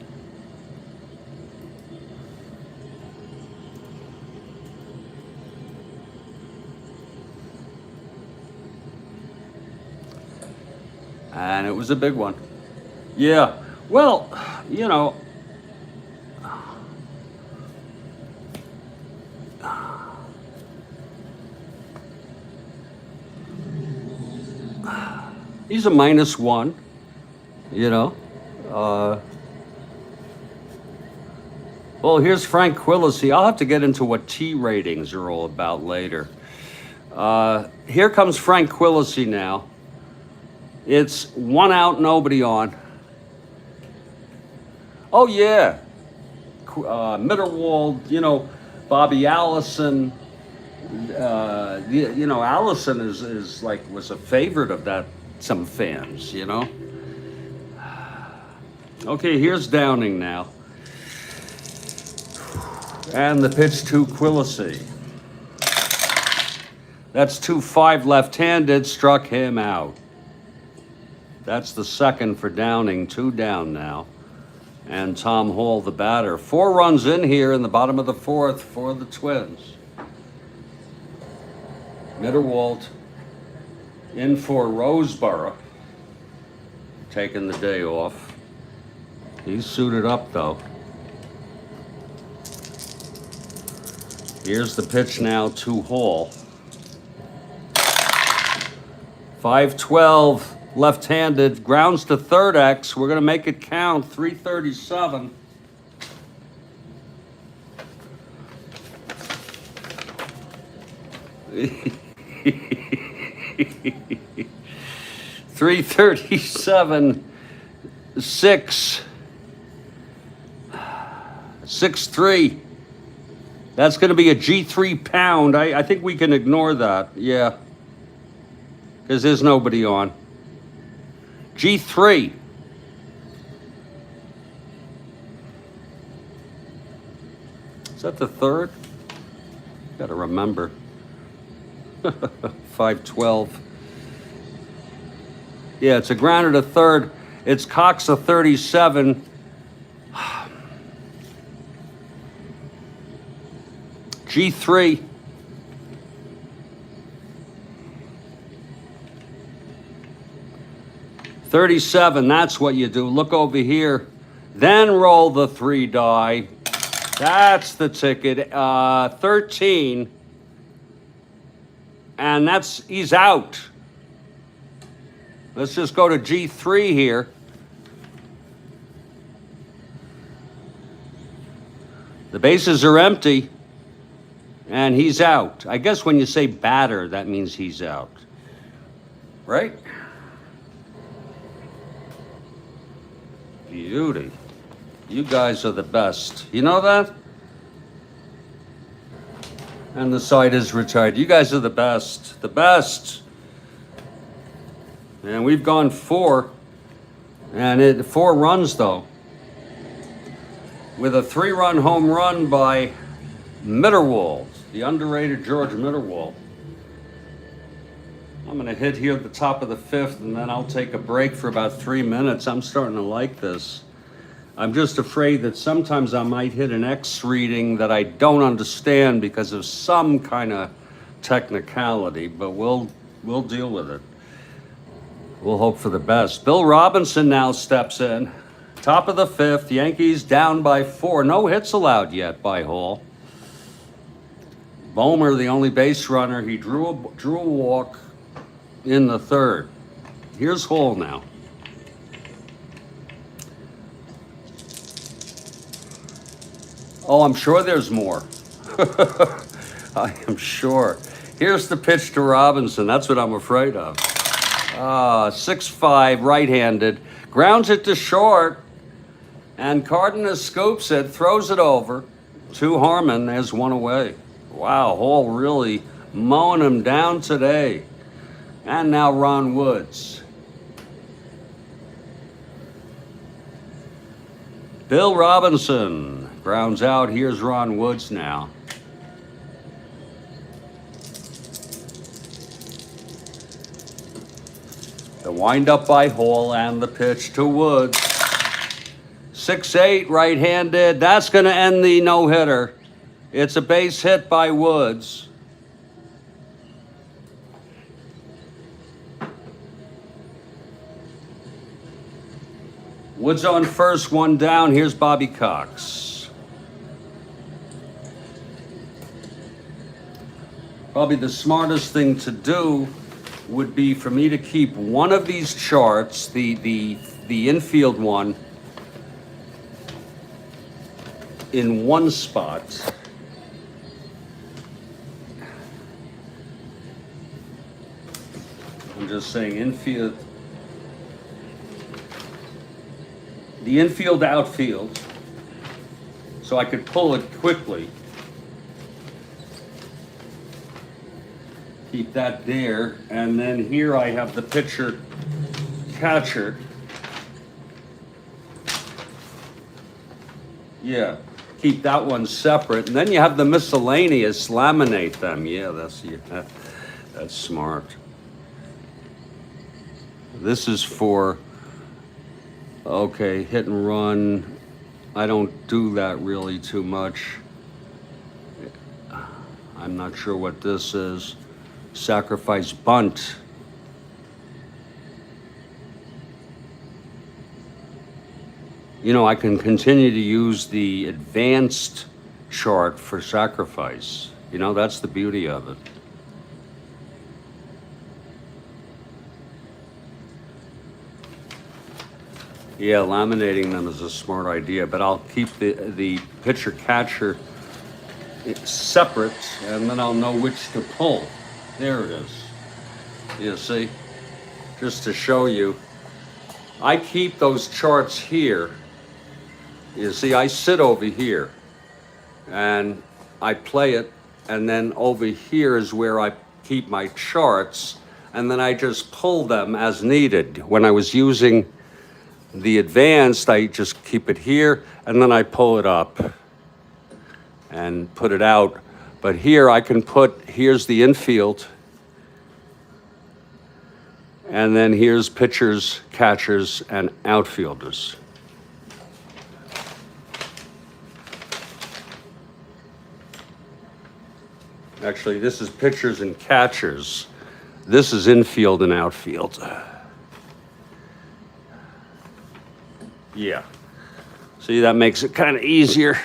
And it was a big one. Yeah, well, you know, he's a -1, you know. Well, here's Frank Quillisi. I'll have to get into what T ratings are all about later. Here comes Frank Quillisi now. It's 1 out, nobody on. Oh, yeah. Mitterwald, you know, Bobby Allison. You know, Allison is like, was a favorite of some fans, you know. Okay, here's Downing now. And the pitch to Quillisi. That's 2-5 left-handed, struck him out. That's the second for Downing, 2 down now. And Tom Hall, the batter. 4 runs in here in the bottom of the 4th for the Twins. Mitterwald in for Roseboro, taking the day off. He's suited up, though. Here's the pitch now to Hall. 5-12. Left-handed, grounds to third X. We're going to make it count. 337. $337. 6-3. That's going to be a G3 pound. I think we can ignore that. Yeah. Because there's nobody on. G3. Is that the third? Got to remember. 5-12. Yeah, it's a grounder to third. It's Cox a 37. G3. $37, that's what you do. Look over here. Then roll the 3 die. That's the ticket. 13. And he's out. Let's just go to G3 here. The bases are empty. And he's out. I guess when you say batter, that means he's out. Right? Beauty. You guys are the best. You know that? And the site is retired. You guys are the best. The best. And we've gone 4. And 4 runs, though. With a 3-run home run by Mitterwald, the underrated George Mitterwald. I'm going to hit here at the top of the 5th, and then I'll take a break for about 3 minutes. I'm starting to like this. I'm just afraid that sometimes I might hit an X reading that I don't understand because of some kind of technicality, but we'll deal with it. We'll hope for the best. Bill Robinson now steps in. Top of the 5th, Yankees down by 4. No hits allowed yet by Hall. Bomer, the only base runner, he drew a walk in the 3rd. Here's Hall now. Oh, I'm sure there's more. I am sure. Here's the pitch to Robinson. That's what I'm afraid of. 6-5, right-handed. Grounds it to short. And Cardenas scoops it, throws it over to Harmon as one away. Wow, Hall really mowing him down today. And now Ron Woods. Bill Robinson grounds out. Here's Ron Woods now. The windup by Hall and the pitch to Woods. 6-8, right-handed. That's going to end the no-hitter. It's a base hit by Woods. Woods on first, one down. Here's Bobby Cox. Probably the smartest thing to do would be for me to keep one of these charts, the infield one, in one spot. I'm just saying infield, the infield outfield, so I could pull it quickly. Keep that there, and then here I have the pitcher catcher. Yeah, keep that one separate, and then you have the miscellaneous, laminate them. Yeah, that's smart. This is for, okay, hit and run. I don't do that really too much. I'm not sure what this is. Sacrifice bunt. You know, I can continue to use the advanced chart for sacrifice. You know, that's the beauty of it. Yeah, laminating them is a smart idea, but I'll keep the pitcher catcher separate, and then I'll know which to pull. There it is. You see, just to show you, I keep those charts here. You see, I sit over here and I play it, and then over here is where I keep my charts, and then I just pull them as needed. When I was using the advanced, I just keep it here, and then I pull it up and put it out. But here I can put, here's the infield, and then here's pitchers, catchers, and outfielders. Actually, this is pitchers and catchers. This is infield and outfield. Yeah. See, that makes it kind of easier.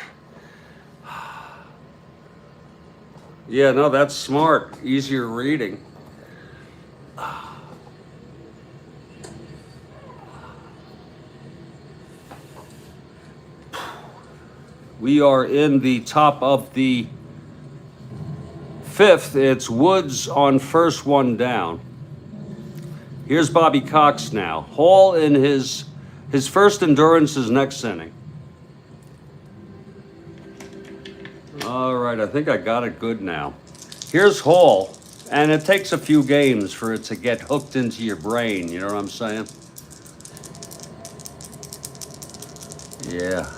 Yeah, no, that's smart. Easier reading. We are in the top of the fifth. It's Woods on first, one down. Here's Bobby Cox now. Hall in his first endurance is next inning. All right, I think I got it good now. Here's Hall, and it takes a few games for it to get hooked into your brain, you know what I'm saying? Yeah.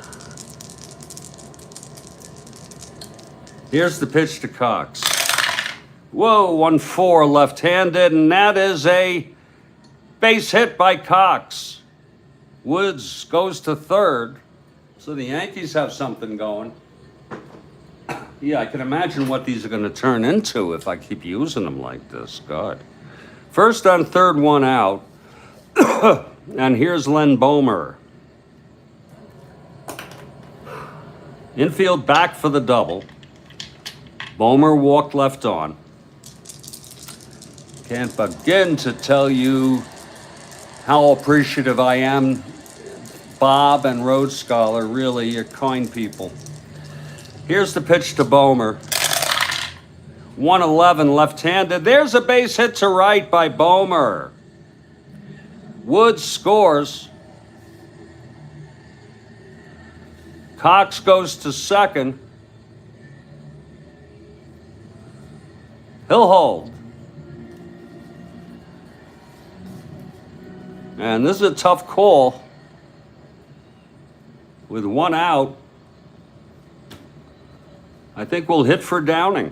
Here's the pitch to Cox. Whoa, 1-4 left-handed, and that is a base hit by Cox. Woods goes to third, so the Yankees have something going. Yeah, I can imagine what these are going to turn into if I keep using them like this. God. First on third, one out. And here's Len Bomer. Infield back for the double. Bomer walked left on. Can't begin to tell you how appreciative I am. Bob and Rhodes Scholar, really, you're kind people. Here's the pitch to Bomer. 1-11 left-handed. There's a base hit to right by Bomer. Woods scores. Cox goes to second. He'll hold. And this is a tough call. With one out, I think we'll hit for Downing.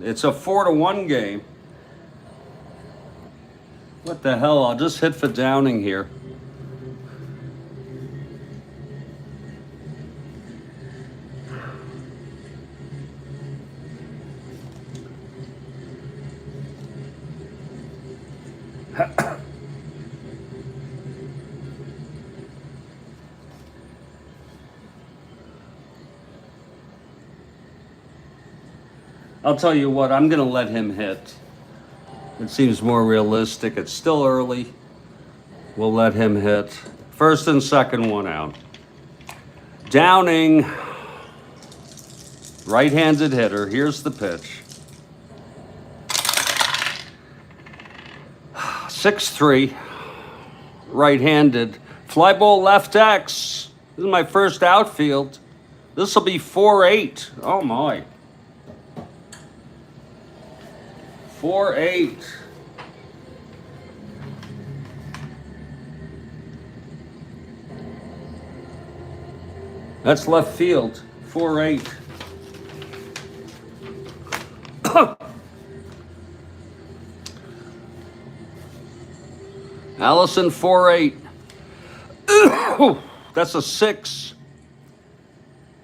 It's a 4-1 game. What the hell? I'll just hit for Downing here. I'll tell you what, I'm going to let him hit. It seems more realistic. It's still early. We'll let him hit. First and second, one out. Downing, right-handed hitter. Here's the pitch. 6-3, right-handed. Fly ball left X. This is my first outfield. This will be 4-8. Oh, my. 4-8. That's left field. 4-8. Allison 4-8. That's a 6.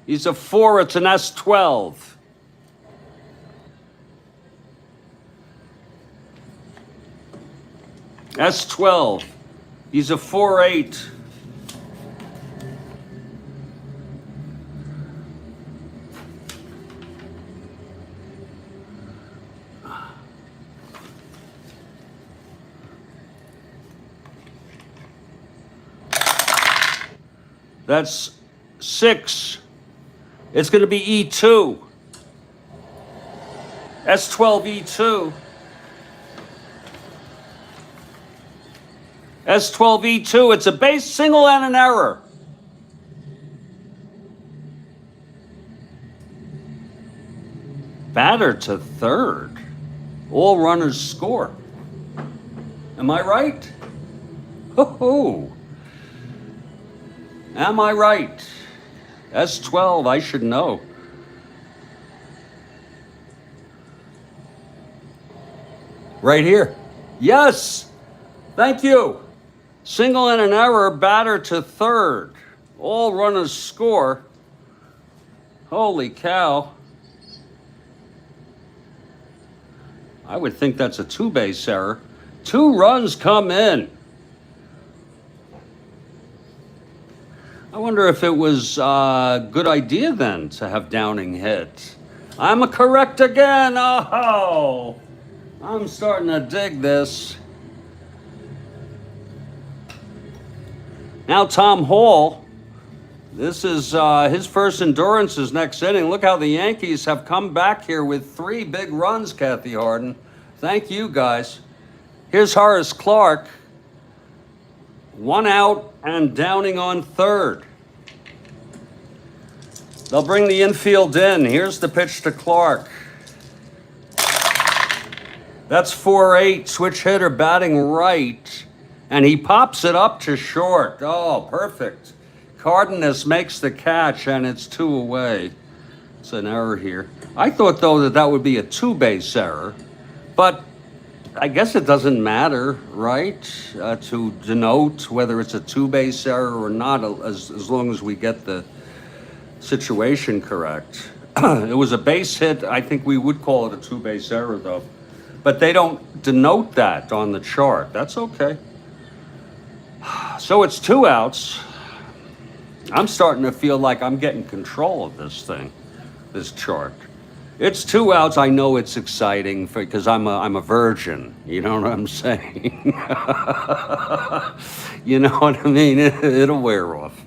He's a 4. It's an S12. S12. He's a 4-8. That's 6. It's going to be E2. S12 E2. S12 E2. It's a base, single, and an error. Batter to third. All runners score. Am I right? Ho-ho. Am I right? S12, I should know. Right here. Yes. Thank you. Single and an error, batter to third. All runners score. Holy cow. I would think that's a 2-base error. 2 runs come in. I wonder if it was a good idea then to have Downing hit. I'm correct again. Oh, I'm starting to dig this. Now Tom Hall. This is his first endurance is next inning. Look how the Yankees have come back here with 3 big runs, Kathy Harden. Thank you, guys. Here's Horace Clark. 1 out and Downing on third. They'll bring the infield in. Here's the pitch to Clark. That's 4-8, switch hitter batting right. And he pops it up to short. Oh, perfect. Cardenas makes the catch, and it's 2 away. It's an error here. I thought, though, that would be a 2-base error. But I guess it doesn't matter, right, to denote whether it's a 2-base error or not, as long as we get the situation correct. It was a base hit. I think we would call it a 2-base error, though. But they don't denote that on the chart. That's okay. So it's 2 outs. I'm starting to feel like I'm getting control of this thing, this chart. It's 2 outs. I know it's exciting because I'm a virgin. You know what I'm saying? You know what I mean? It'll wear off.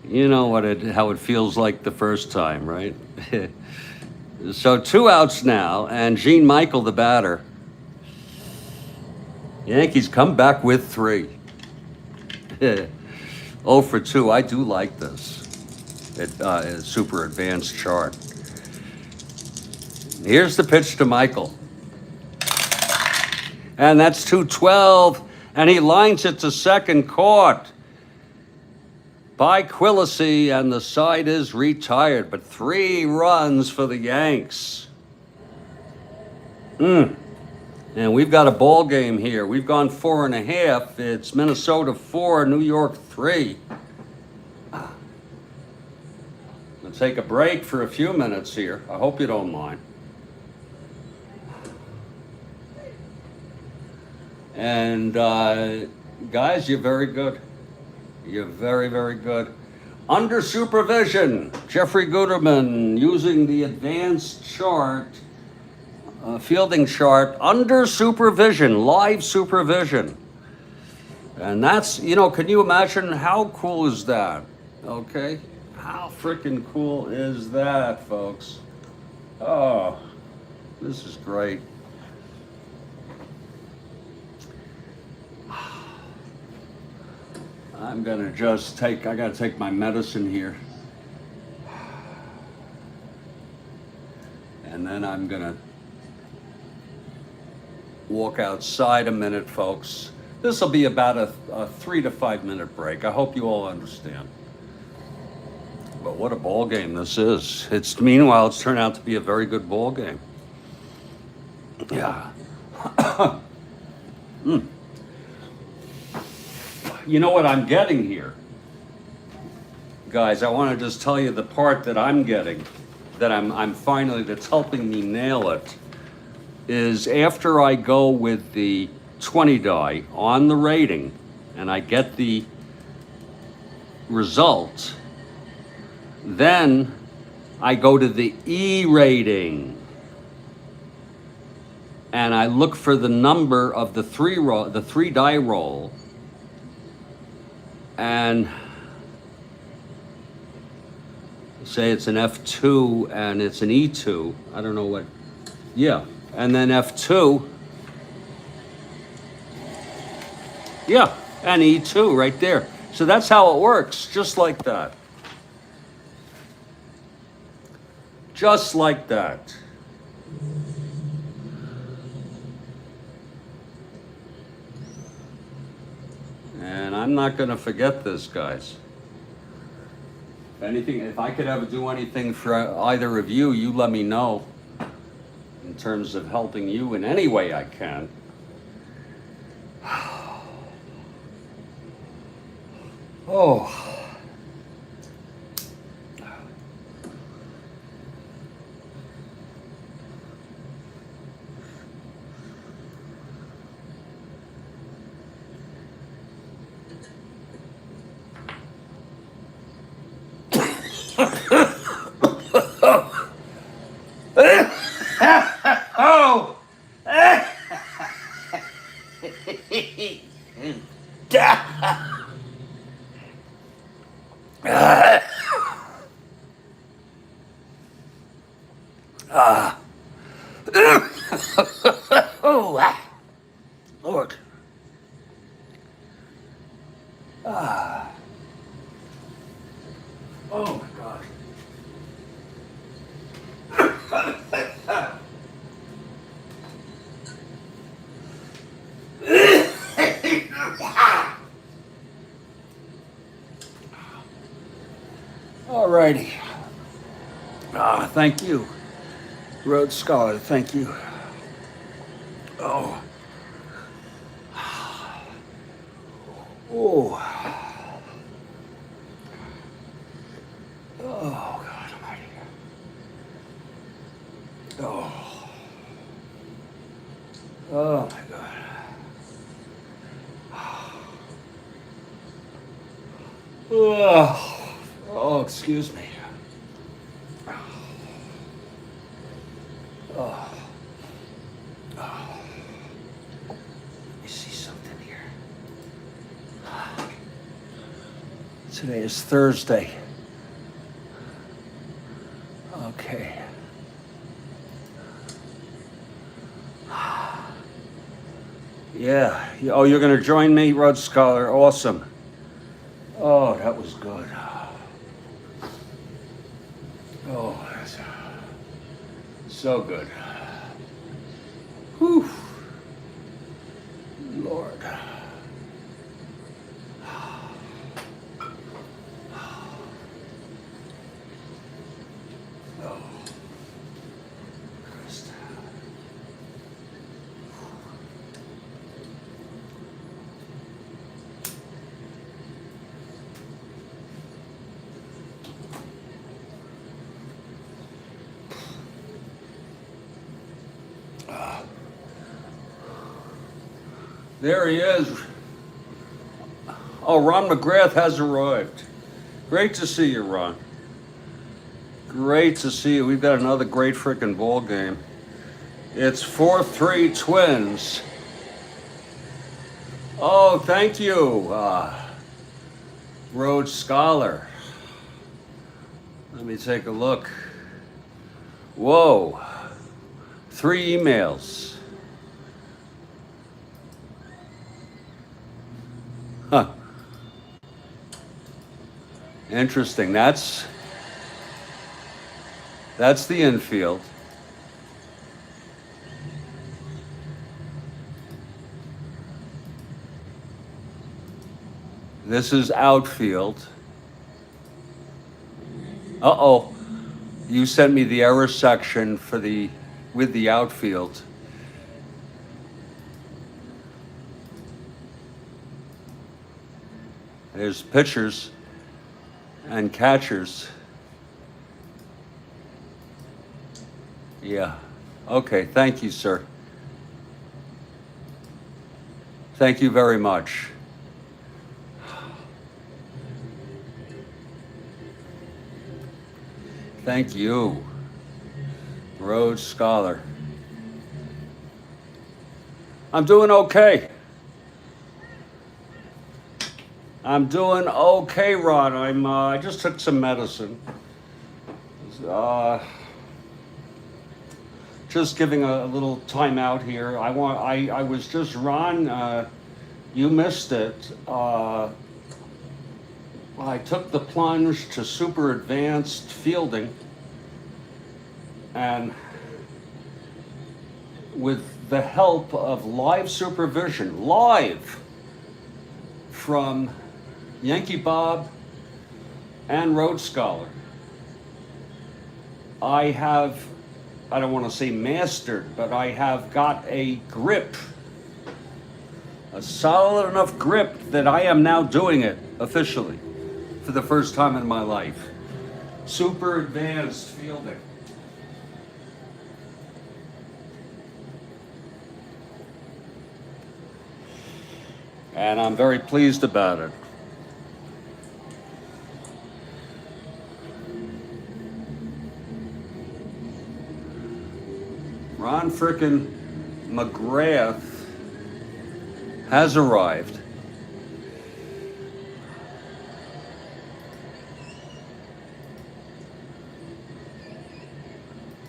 You know how it feels like the first time, right? So 2 outs now, and Gene Michael, the batter. Yankees come back with 3. 0 for 2. I do like this. It's a super advanced chart. Here's the pitch to Michael. And that's 212. And he lines it to second, caught by Quillisi, and the side is retired. But 3 runs for the Yanks. And we've got a ball game here. We've gone 4.5. It's Minnesota 4, New York 3. Let's take a break for a few minutes here. I hope you don't mind. And guys, you're very good. You're very, very good. Under supervision, Jeffrey Guterman using the advanced chart, fielding chart, under supervision, live supervision. And that's, can you imagine how cool is that? Okay? How freaking cool is that, folks? Oh, this is great. I'm gonna just I gotta take my medicine here. And then I'm gonna walk outside a minute, folks. This will be about a 3 to 5 minute break. I hope you all understand. But what a ball game this is. Meanwhile, it's turned out to be a very good ball game. Yeah. You know what I'm getting here? Guys, I want to just tell you the part that I'm getting, that I'm finally, that's helping me nail it, is after I go with the 20 die on the rating and I get the result, then I go to the E rating and I look for the number of the 3 die roll, and say it's an F2 and it's an E2. I don't know what, yeah. And then F2, yeah, and E2 right there. So that's how it works, just like that. Just like that. And I'm not going to forget this, guys. If I could ever do anything for either of you, you let me know in terms of helping you in any way I can. Oh. Oh! Oh, Lord. Oh my God. All righty. Thank you, Rhodes Scholar. Thank you. Oh. Oh. Oh, God almighty. Oh. Oh, my God. Oh, excuse me. Oh. Oh. Let me see something here. Today is Thursday. Okay. Yeah. Oh, you're going to join me, Rod Scholar? Awesome. Oh, that was good. Oh, that's so good. Whew. Lord. Oh, Christ. There he is. Oh, Ron McGrath has arrived. Great to see you, Ron. Great to see you. We've got another great freaking ball game. It's 4-3 Twins. Oh, thank you, Rhodes Scholar. Let me take a look. Whoa. 3 emails. Huh. Interesting. That's the infield. This is outfield. Uh-oh. You sent me the error section for with the outfield. There's pitchers and catchers. Yeah. Okay, thank you, sir. Thank you very much. Thank you, Rhodes Scholar. I'm doing okay. I'm doing okay, Ron. I just took some medicine. Just giving a little time out here. I was just, Ron, you missed it. I took the plunge to super advanced fielding, and with the help of live supervision, live from Yankee Bob and Rhodes Scholar, I don't want to say mastered, but I have got a grip, a solid enough grip that I am now doing it officially for the first time in my life. Super advanced fielding. And I'm very pleased about it. Ron frickin' McGrath has arrived.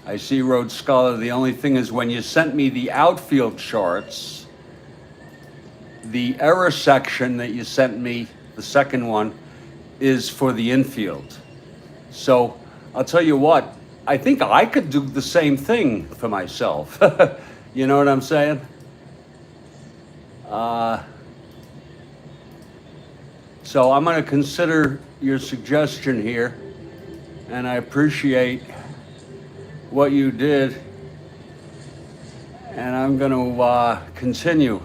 I see, Rhodes Scholar, the only thing is when you sent me the outfield charts, the error section that you sent me, the second one, is for the infield. So I'll tell you what, I think I could do the same thing for myself. You know what I'm saying? So I'm going to consider your suggestion here, and I appreciate what you did, and I'm going to continue.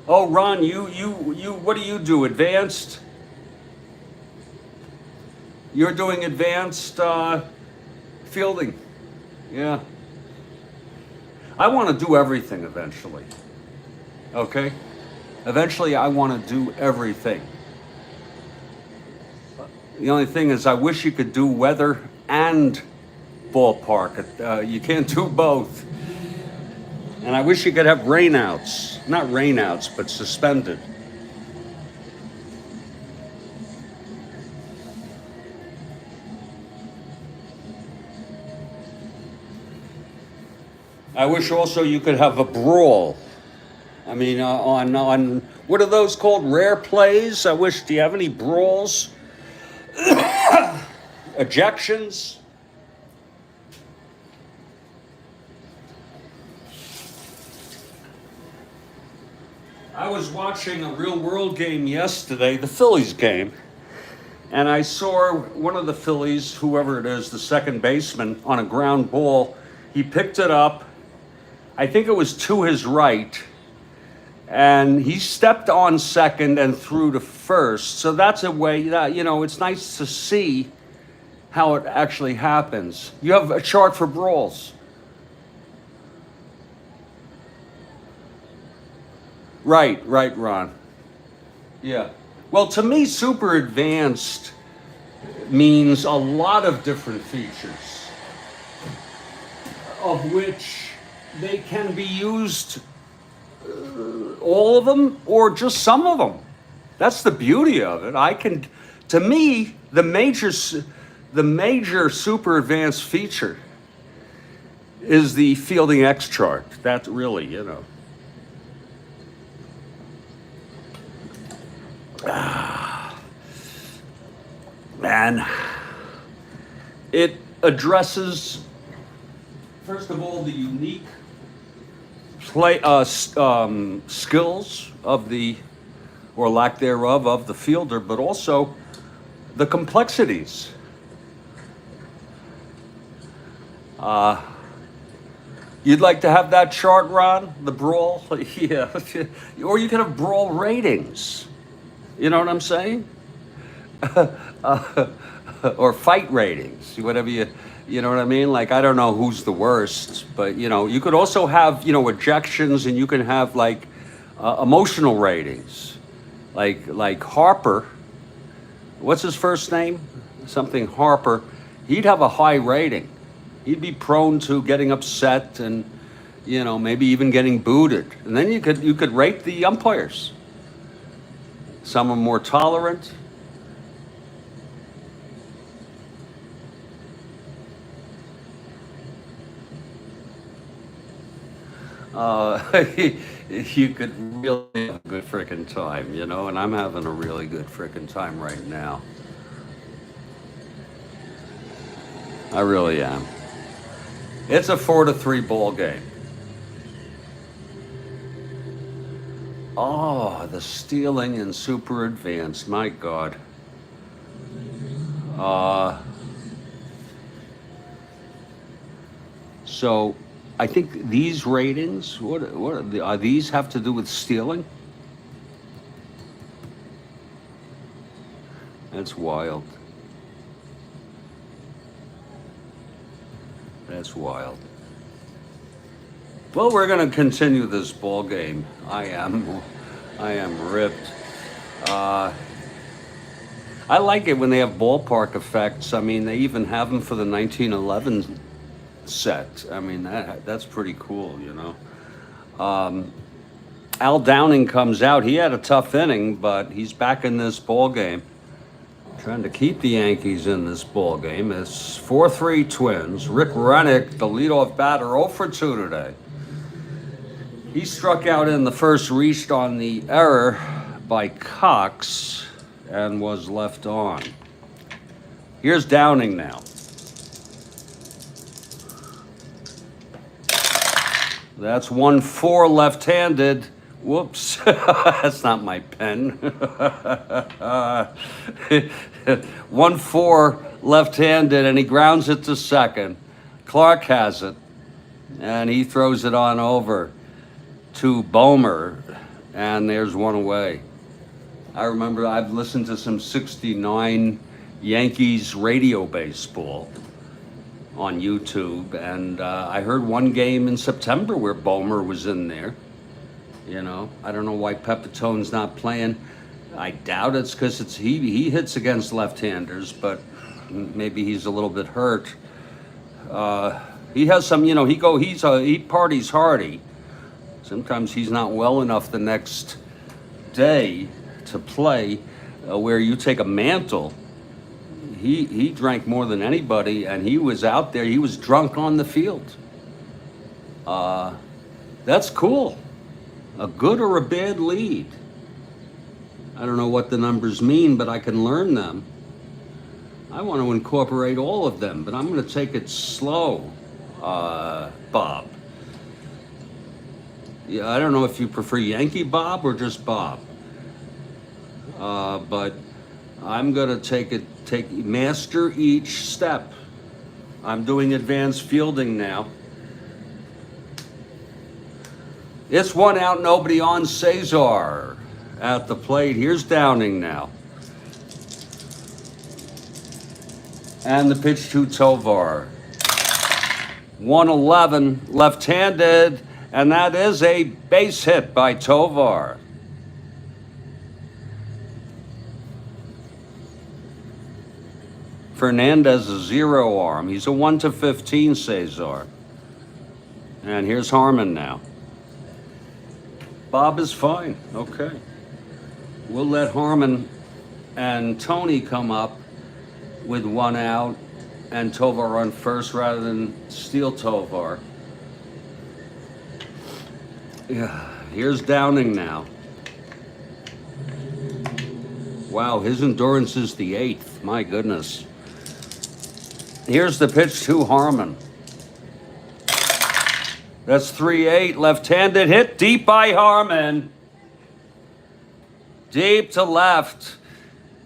Oh, Ron, you, what do you do? Advanced? You're doing advanced fielding. Yeah. I want to do everything eventually. Okay? Eventually, I want to do everything. The only thing is, I wish you could do weather and ballpark. You can't do both. And I wish you could have rainouts. Not rainouts, but suspended. I wish also you could have a brawl. I mean, on what are those called? Rare plays. I wish. Do you have any brawls? Ejections? I was watching a real world game yesterday, the Phillies game, and I saw one of the Phillies, whoever it is, the second baseman, on a ground ball. He picked it up. I think it was to his right, and he stepped on second and threw to first. So that's a way that, it's nice to see how it actually happens. You have a chart for brawls. Right, Ron. Yeah. Well, to me, super advanced means a lot of different features, of which they can be used, all of them or just some of them. That's the beauty of it. To me, the major super advanced feature is the fielding X chart. That really. Man, it addresses, first of all, the unique skills of the, or lack thereof, of the fielder, but also the complexities. You'd like to have that chart, Ron? The brawl? Yeah. Or you could have brawl ratings. You know what I'm saying? Or fight ratings, whatever you know what I mean? Like, I don't know who's the worst, but you could also have, ejections, and you can have like emotional ratings. Like Harper, what's his first name? Something Harper. He'd have a high rating. He'd be prone to getting upset and, maybe even getting booted. And then you could rate the umpires. Some are more tolerant. You could really have a good frickin' time, and I'm having a really good frickin' time right now. I really am. It's a 4-3 ball game. Oh, the stealing in super advanced. My God. So I think these ratings, what are these have to do with stealing? That's wild. That's wild. Well, we're going to continue this ball game. I am ripped. I like it when they have ballpark effects. I mean, they even have them for the 1911 set. I mean, that's pretty cool, Al Downing comes out. He had a tough inning, but he's back in this ball game. Trying to keep the Yankees in this ball game. It's 4-3 Twins. Rick Rennick, the leadoff batter, 0 for 2 today. He struck out in the first, reached on the error by Cox, and was left on. Here's Downing now. That's 1-4 left-handed. Whoops, that's not my pen. 1-4 left-handed, and he grounds it to second. Clark has it, and he throws it on over to Bomer, and there's one away. I remember I've listened to some 69 Yankees radio baseball on YouTube, and I heard one game in September where Bomer was in there. I don't know why Pepitone's not playing. I doubt it's because he hits against left-handers, but maybe he's a little bit hurt. He has some, he parties hardy. Sometimes he's not well enough the next day to play, where you take a mantle. He drank more than anybody, and he was out there. He was drunk on the field. That's cool. A good or a bad lead. I don't know what the numbers mean, but I can learn them. I want to incorporate all of them, but I'm going to take it slow, Bob. Yeah, I don't know if you prefer Yankee Bob or just Bob. But I'm going to take master each step. I'm doing advanced fielding now. It's 1 out, nobody on. Cesar at the plate. Here's Downing now. And the pitch to Tovar. 111, left-handed, and that is a base hit by Tovar. Fernandez a 0 arm. He's a 1-15, Cesar. And here's Harmon now. Bob is fine. Okay. We'll let Harmon and Tony come up with 1 out and Tovar on first rather than steal Tovar. Yeah, here's Downing now. Wow, his endurance is the 8th. My goodness. Here's the pitch to Harmon. That's 3-8, left-handed hit deep by Harmon. Deep to left,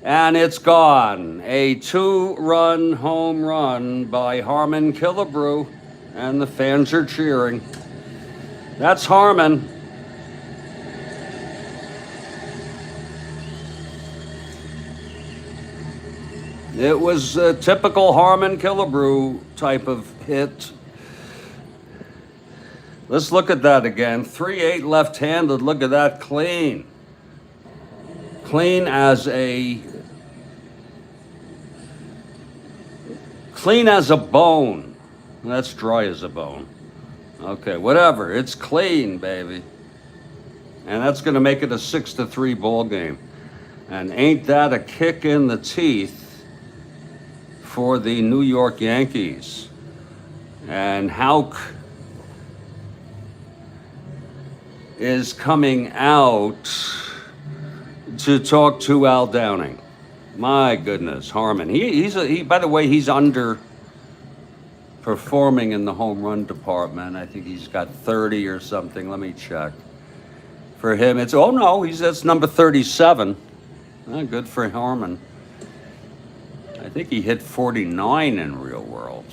and it's gone. A 2-run home run by Harmon Killebrew, and the fans are cheering. That's Harmon. It was a typical Harmon Killebrew type of hit. Let's look at that again. 3-8 left-handed. Look at that, clean. Clean as a bone. That's dry as a bone. Okay, whatever. It's clean, baby. And that's going to make it a 6-3 ball game. And ain't that a kick in the teeth for the New York Yankees? And Houck is coming out to talk to Al Downing. My goodness, Harmon. He by the way, he's underperforming in the home run department. I think he's got 30 or something. Let me check. For him, it's that's number 37. Good for Harmon. I think he hit 49 in real world,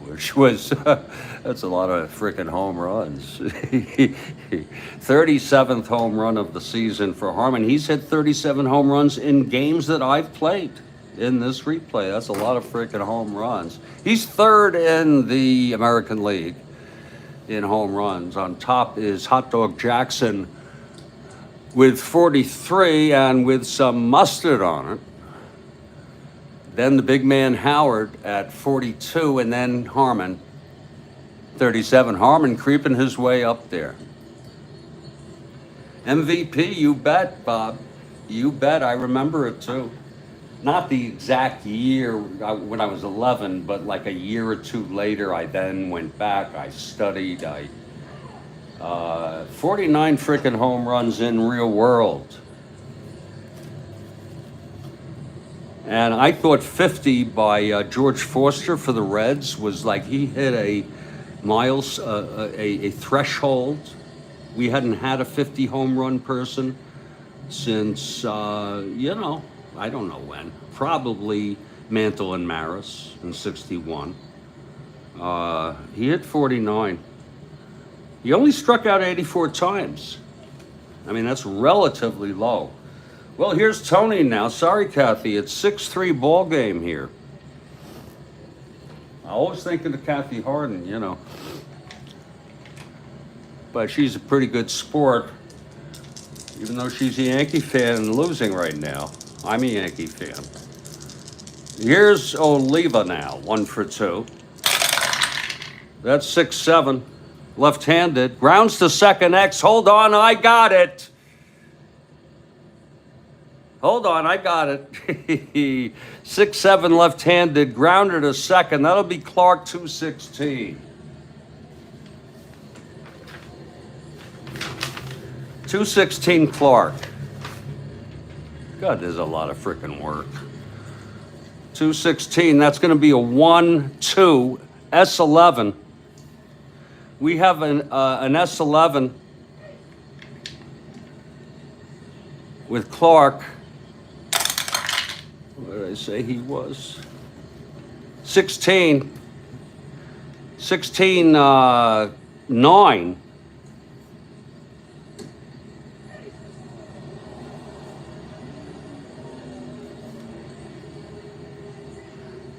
which was that's a lot of freaking home runs. 37th home run of the season for Harmon. He's hit 37 home runs in games that I've played in this replay. That's a lot of freaking home runs. He's 3rd in the American League in home runs. On top is Hot Dog Jackson with 43 and with some mustard on it. Then the big man Howard at 42, and then Harmon, 37. Harmon creeping his way up there. MVP, you bet, Bob. You bet. I remember it too. Not the exact year when I was 11, but like a year or two later, I then went back. I studied. 49 freaking home runs in real world. And I thought 50 by George Forster for the Reds was like he hit a threshold. We hadn't had a 50 home run person since, I don't know when. Probably Mantle and Maris in 61. He hit 49. He only struck out 84 times. I mean, that's relatively low. Well, here's Tony now. Sorry, Kathy. It's 6-3 ball game here. I always think of Kathy Harden, But she's a pretty good sport, even though she's a Yankee fan and losing right now. I'm a Yankee fan. Here's Oliva now, 1 for 2. That's 6-7. Left-handed. Grounds to second X. Hold on, I got it. Hold on, I got it. 6-7 left-handed, grounded to second. That'll be Clark 216. 216 Clark. God, there's a lot of freaking work. 216, that's going to be a 1-2 S11. We have an S11 with Clark. What did I say he was? 16, 9.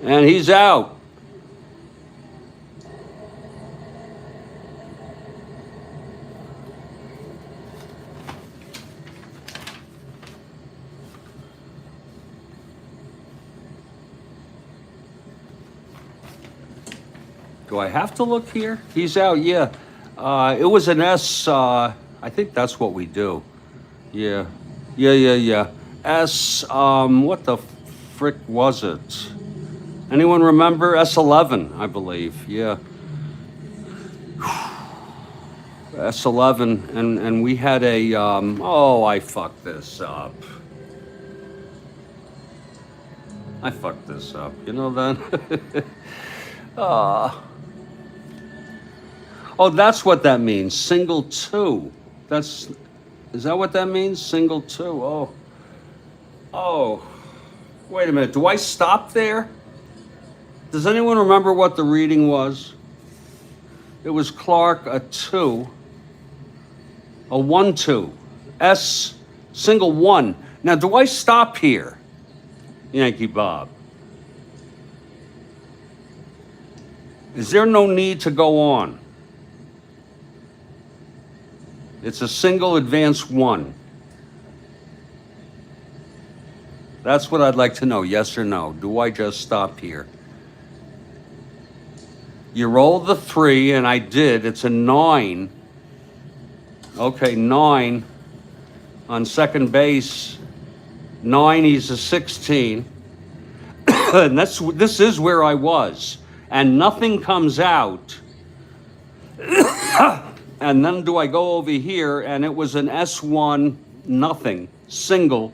And he's out. Do I have to look here? He's out, yeah. It was an S, I think that's what we do. Yeah. S, what the frick was it? Anyone remember? S11, I believe, yeah. S11, and we had a, oh, I fucked this up. I fucked this up, you know that? Oh, that's what that means, single 2. Is that what that means, single 2? Oh, wait a minute, do I stop there? Does anyone remember what the reading was? It was Clark, a 2, a 1-2, S, single 1. Now, do I stop here, Yankee Bob? Is there no need to go on? It's a single advance 1. That's what I'd like to know, yes or no. Do I just stop here? You roll the 3, and I did. It's a 9. Okay, 9 on second base. 9, he's a 16. And this is where I was. And nothing comes out. And then do I go over here, and it was an S1, nothing, single,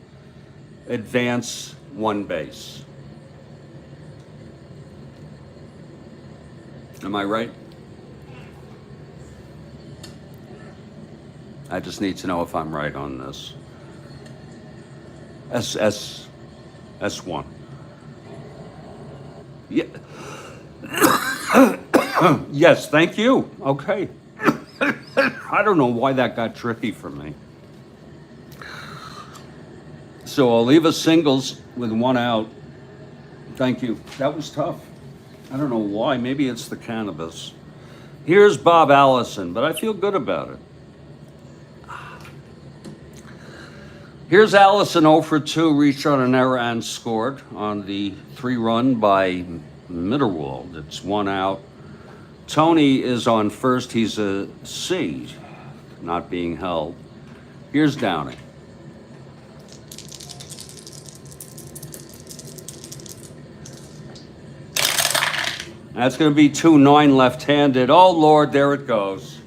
advance 1 base. Am I right? I just need to know if I'm right on this. S1. Yeah. Yes, thank you. Okay. I don't know why that got tricky for me. So I'll leave us singles with 1 out. Thank you. That was tough. I don't know why. Maybe it's the cannabis. Here's Bob Allison, but I feel good about it. Here's Allison 0 for 2, reached on an error and scored on the 3-run by Mitterwald. It's 1 out. Tony is on first. He's a C, not being held. Here's Downing. That's going to be 2-9 left-handed. Oh, Lord, there it goes.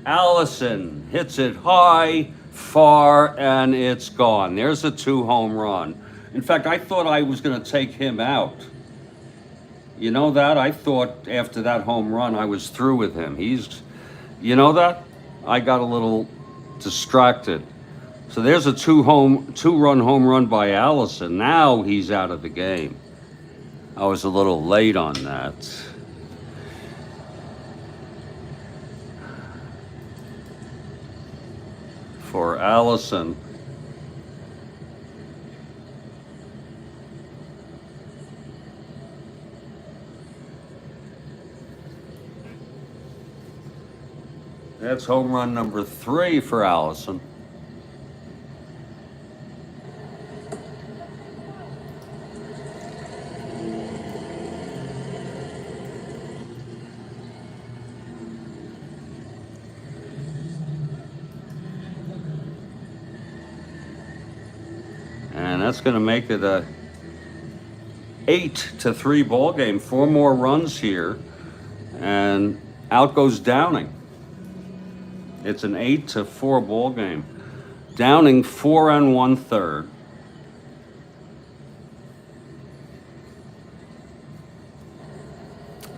Allison hits it high, far, and it's gone. There's a 2-home run. In fact, I thought I was going to take him out. You know that? I thought after that home run, I was through with him. You know that? I got a little distracted. So there's a 2-run home run by Allison. Now he's out of the game. I was a little late on that. For Allison. That's home run number 3 for Allison. And that's going to make it a 8-3 ball game. 4 more runs here, and out goes Downing. It's an 8-4 ball game. Downing 4 1/3.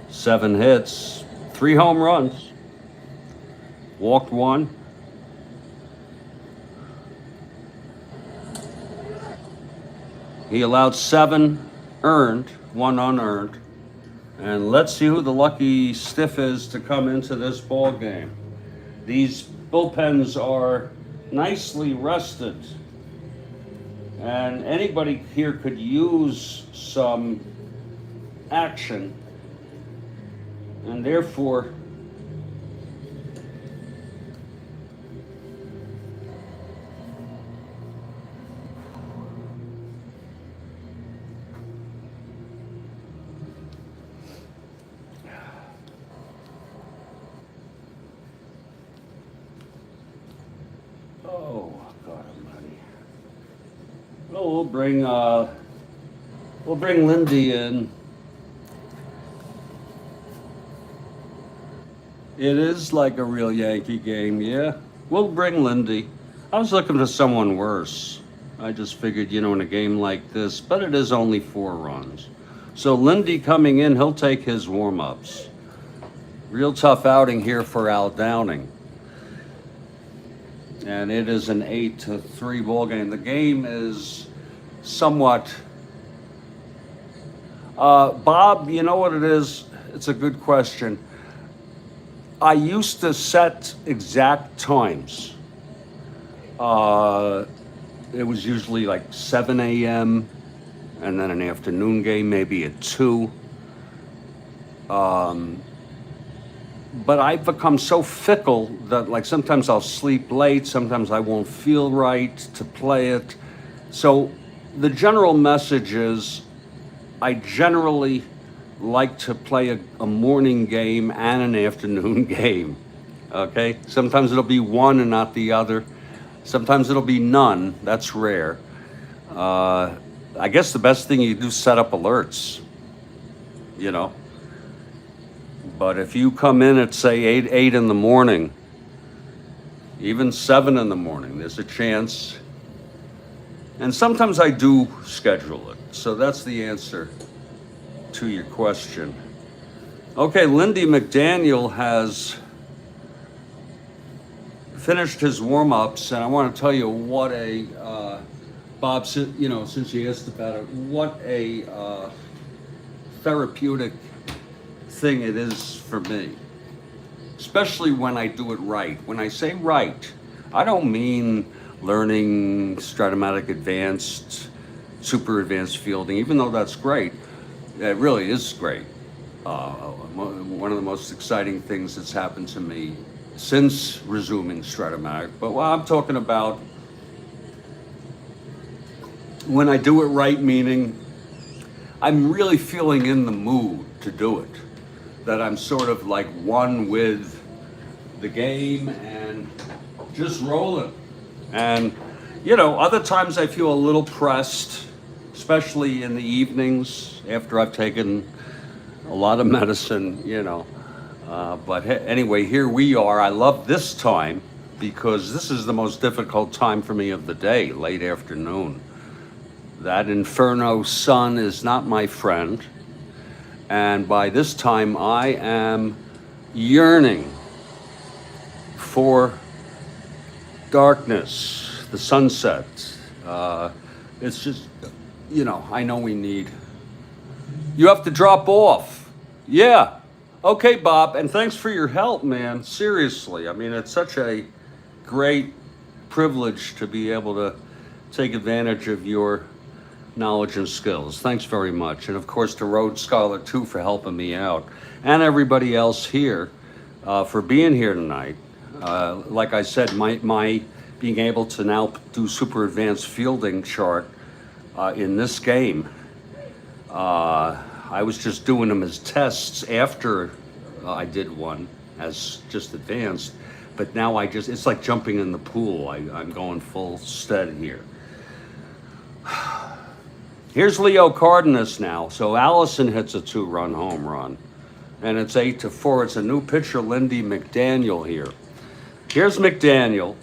Seven hits, 3 home runs, walked 1. He allowed 7 earned, 1 unearned. And let's see who the lucky stiff is to come into this ball game. These bullpens are nicely rested, and anybody here could use some action, and therefore oh God Almighty. Well, we'll bring Lindy in. It is like a real Yankee game, yeah. We'll bring Lindy. I was looking for someone worse. I just figured, in a game like this, but it is only 4 runs. So Lindy coming in, he'll take his warm-ups. Real tough outing here for Al Downing. And it is an 8-3 ball game. The game is somewhat... Bob, you know what it is? It's a good question. I used to set exact times. It was usually like 7 a.m. and then an afternoon game, maybe at 2. But I've become so fickle that like sometimes I'll sleep late, sometimes I won't feel right to play it. So the general message is I generally like to play a morning game and an afternoon game, okay? Sometimes it'll be one and not the other. Sometimes it'll be none, that's rare. I guess the best thing you do is set up alerts, But if you come in at, say, 8 in the morning, even 7 in the morning, there's a chance. And sometimes I do schedule it. So that's the answer to your question. Okay, Lindy McDaniel has finished his warm-ups, and I want to tell you what a, Bob, since you asked about it, what a therapeutic thing it is for me, especially when I do it right. When I say right, I don't mean learning Strat-O-Matic advanced, super advanced fielding, even though that's great. It really is great. One of the most exciting things that's happened to me since resuming Strat-O-Matic. But what I'm talking about, when I do it right, meaning I'm really feeling in the mood to do it. That I'm sort of like one with the game and just rolling. And, other times I feel a little pressed, especially in the evenings after I've taken a lot of medicine, But anyway, here we are. I love this time because this is the most difficult time for me of the day, late afternoon. That inferno sun is not my friend. And by this time, I am yearning for darkness, the sunset. It's just, I know we need. You have to drop off. Yeah. Okay, Bob. And thanks for your help, man. Seriously. I mean, it's such a great privilege to be able to take advantage of your knowledge and skills. Thanks very much. And of course to Rhodes Scholar too for helping me out, and everybody else here for being here tonight. Like I said, my being able to now do super advanced fielding chart in this game, I was just doing them as tests after I did one as just advanced, but now it's like jumping in the pool. I'm going full stead here. Here's Leo Cardenas now. So Allison hits a 2-run home run. And it's 8-4. It's a new pitcher, Lindy McDaniel here. Here's McDaniel.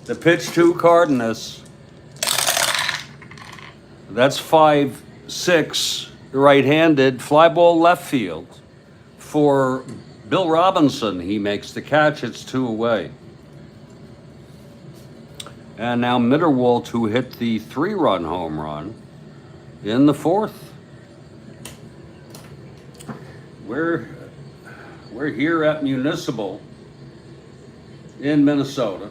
The pitch to Cardenas. That's 5-6, right-handed, fly ball left field. For Bill Robinson, he makes the catch. It's 2 away. And now Mitterwald, who hit the 3-run home run in the 4th. We're here at Municipal in Minnesota.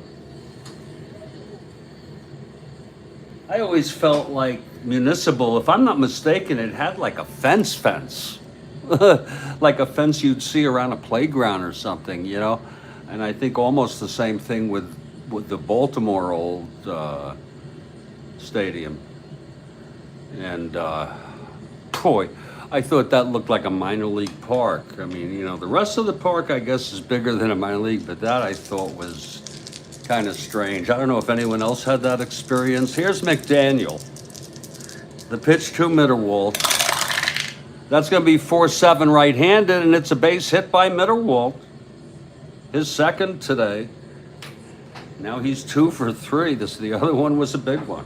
I always felt like Municipal, if I'm not mistaken, it had like a fence. Like a fence you'd see around a playground or something, you know? And I think almost the same thing with the Baltimore old stadium. And boy, I thought that looked like a minor league park. I mean, you know, the rest of the park, I guess, is bigger than a minor league, but that I thought was kind of strange. I don't know if anyone else had that experience. Here's McDaniel. The pitch to Mitterwald. That's going to be 4-7 right-handed, and it's a base hit by Mitterwald. His second today. Now he's 2 for 3. The other one was a big one.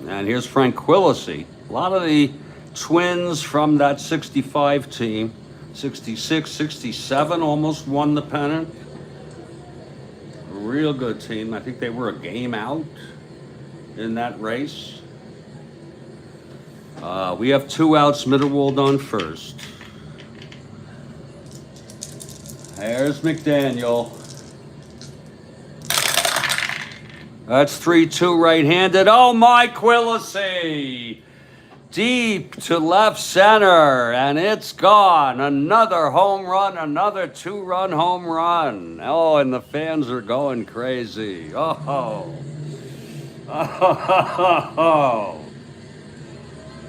And here's Frank Quilisi. A lot of the Twins from that 65 team, 66, 67, almost won the pennant. A real good team. I think they were a game out in that race. We have 2 outs, Mitterwald on first. There's McDaniel. That's 3-2 right-handed. Oh my, Quilisi! Deep to left center, and it's gone. Another home run, another 2-run home run. Oh, and the fans are going crazy. Oh.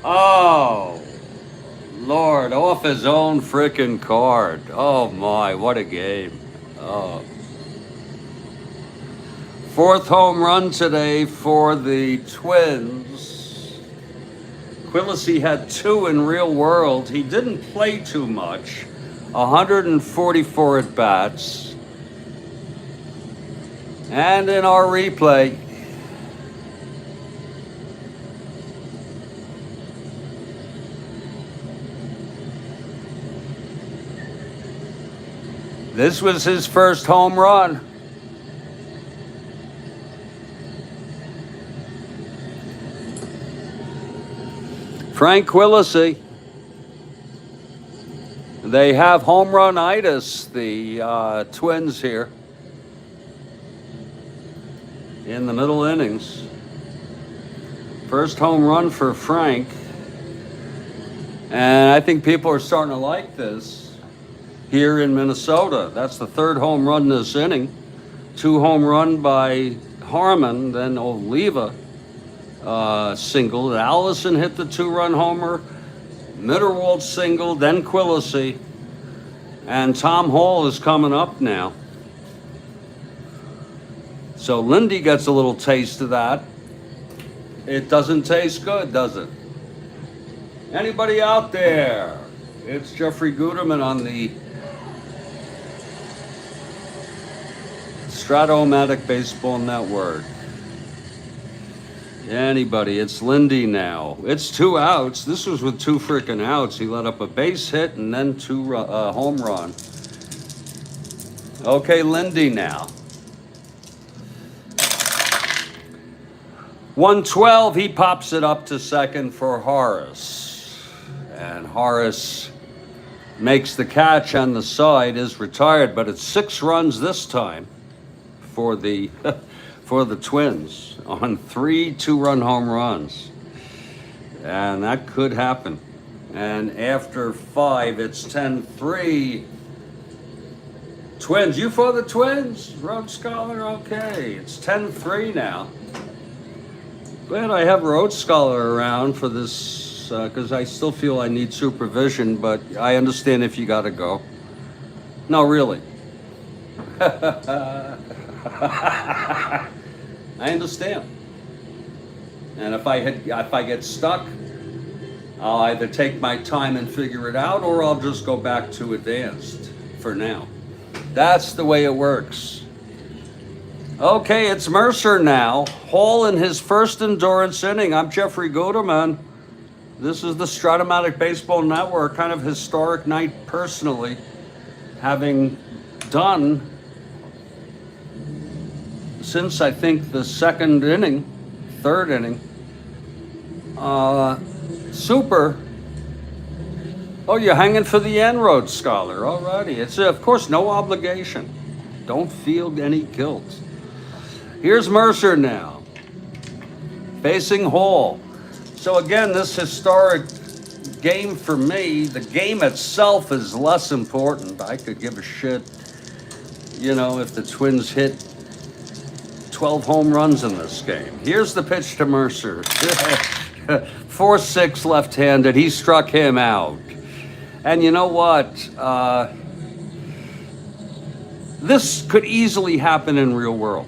Oh, Lord, off his own frickin' card. Oh my, what a game. Oh. 4th home run today for the Twins. Quilisi had 2 in real world. He didn't play too much. 144 at bats. And in our replay, this was his first home run. Frank Quilisi. They have home run-itis, the Twins here, in the middle innings. First home run for Frank. And I think people are starting to like this here in Minnesota. That's the 3rd home run this inning. 2 home run by Harmon, then Oliva singled. Allison hit the 2-run homer. Mitterwald singled, then Quilisi. And Tom Hall is coming up now. So Lindy gets a little taste of that. It doesn't taste good, does it? Anybody out there? It's Jeffrey Guterman on the Strat-O-Matic Baseball Network. Anybody? It's Lindy now. It's 2 outs. This was with 2 freaking outs. He let up a base hit and then 2 home run. Okay, Lindy now. 112, he pops it up to second for Horace. And Horace makes the catch on the side, is retired, but it's 6 runs this time for the for the Twins on 3 2-run home runs. And that could happen. And after 5, it's 10-3. Twins, you for the Twins? Road Scholar, okay. It's 10-3 now. Glad I have Road Scholar around for this, because I still feel I need supervision, but I understand if you got to go. No, really. I understand. And if I get stuck, I'll either take my time and figure it out, or I'll just go back to advanced for now. That's the way it works. Okay, it's Mercer now. Hall in his first endurance inning. I'm Jeffrey Guterman. This is the Strat-O-Matic Baseball Network. Kind of historic night personally, having done since I think the third inning. Super. Oh, you're hanging for the En-ROAD Scholar. Alrighty. It's, of course, no obligation. Don't feel any guilt. Here's Mercer now, facing Hall. So again, this historic game for me, the game itself is less important. I could give a shit, if the Twins hit 12 home runs in this game. Here's the pitch to Mercer. 4-6 left-handed. He struck him out. And you know what? This could easily happen in real world.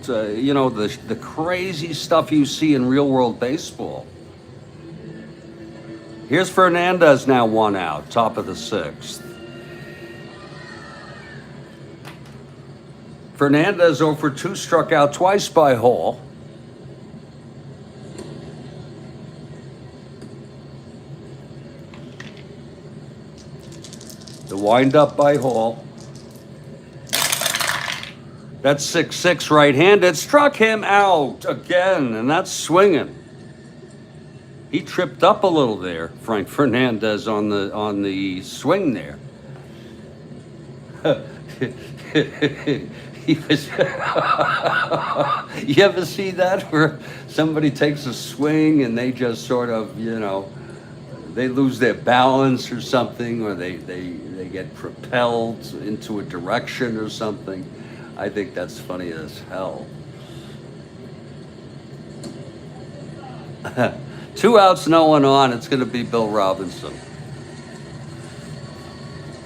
The crazy stuff you see in real world baseball. Here's Fernandez now, 1 out, top of the 6th. Fernandez 0 for 2, struck out twice by Hall. The windup by Hall. That's 6-6 right-handed. Struck him out again, and that's swinging. He tripped up a little there, Frank Fernandez, on the swing there. You ever see that where somebody takes a swing and they just sort of, they lose their balance or something, or they get propelled into a direction or something? I think that's funny as hell. 2 outs, no one on. It's going to be Bill Robinson.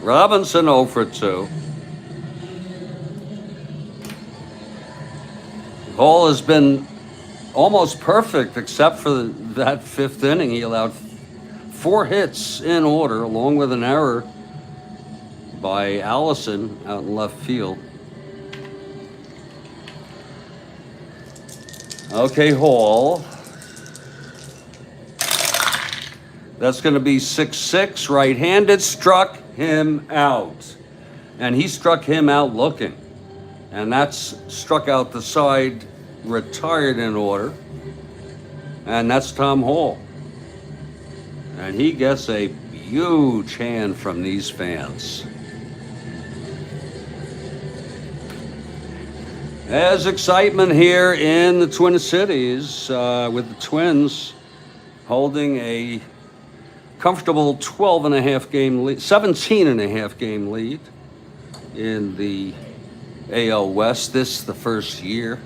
Robinson 0 for 2. Hall has been almost perfect except for that 5th inning. He allowed 4 hits in order, along with an error by Allison out in left field. Okay, Hall. That's going to be 6-6, right-handed, struck him out. And he struck him out looking. And that's struck out the side, retired in order. And that's Tom Hall. And he gets a huge hand from these fans. There's excitement here in the Twin Cities with the Twins holding a comfortable 12.5 game lead, 17.5 game lead in the AL West. This is the first year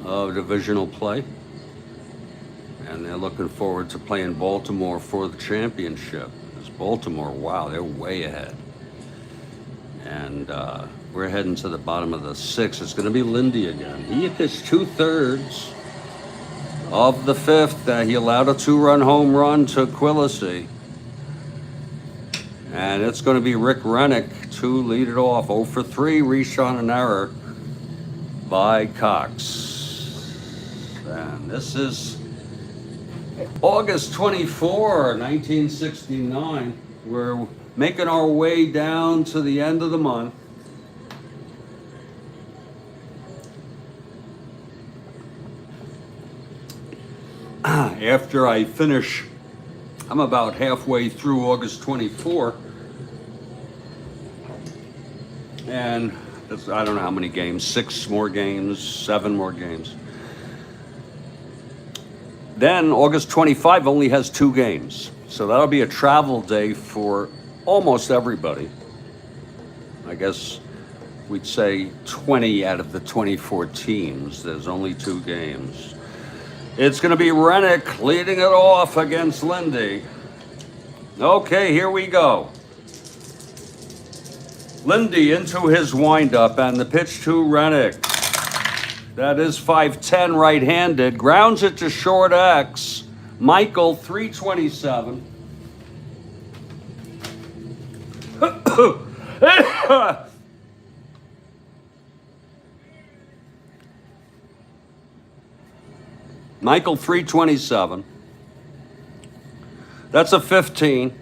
of divisional play. And they're looking forward to playing Baltimore for the championship. Because Baltimore, wow, they're way ahead. And we're heading to the bottom of the 6th. It's going to be Lindy again. He pitched 2/3 of the 5th. He allowed a 2-run home run to Quillisi. And it's going to be Rick Rennick to lead it off. 0 for 3, reached on an error by Cox. And this is August 24, 1969. We're making our way down to the end of the month. After I finish, I'm about halfway through August 24. And I don't know how many games, 6 more games, 7 more games. Then August 25 only has 2 games. So that'll be a travel day for almost everybody. I guess we'd say 20 out of the 24 teams. There's only 2 games. It's going to be Rennick leading it off against Lindy. Okay, here we go. Lindy into his windup, and the pitch to Rennick. That is 5'10", right-handed. Grounds it to short X. Michael, 327. Michael 327. That's a 15.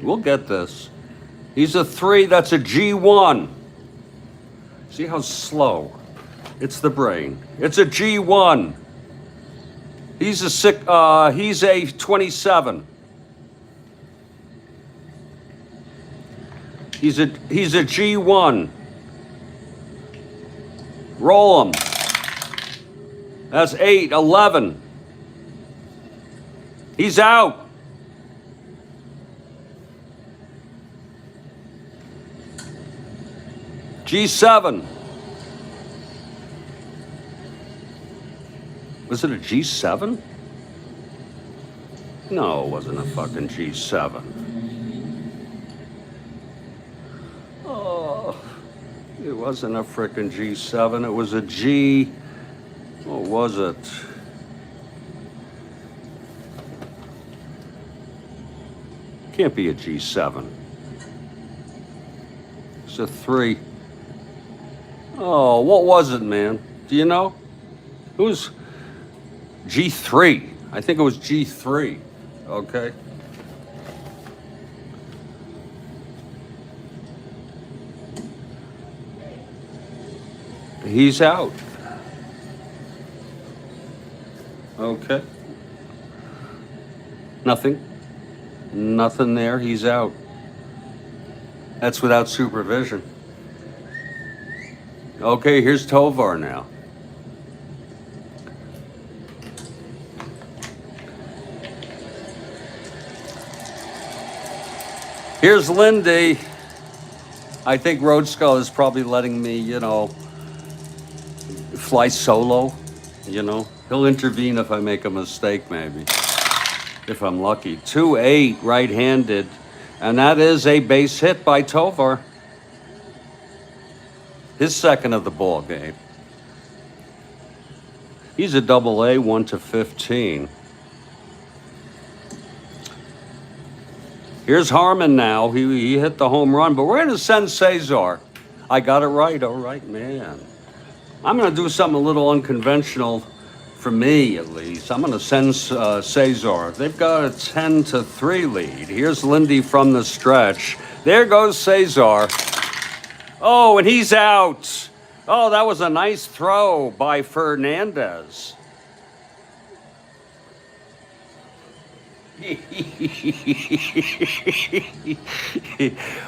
We'll get this. He's a 3. That's a G1. See how slow? It's the brain. It's a G1. He's a 27. He's a G1. Roll him. That's 8, 11. He's out. G7. Was it a G7? No, it wasn't a fucking G7. Oh, it wasn't a frickin' G7. It was a G. What was it? Can't be a G7. It's a 3. Oh, what was it, man? Do you know? Who's G3? I think it was G3. Okay. He's out. Okay. Nothing. Nothing there. He's out. That's without supervision. Okay, here's Tovar now. Here's Lindy. I think Road Skull is probably letting me, fly solo, He'll intervene if I make a mistake, maybe, if I'm lucky. 2-8, right-handed, and that is a base hit by Tovar. His second of the ball game. He's a AA, 1-15. Here's Harmon now. He hit the home run, but we're going to send Cesar. I got it right. All right, man. I'm going to do something a little unconventional for me, at least. I'm going to send Cesar. They've got a 10-3 lead. Here's Lindy from the stretch. There goes Cesar. Oh, and he's out. Oh, that was a nice throw by Fernandez.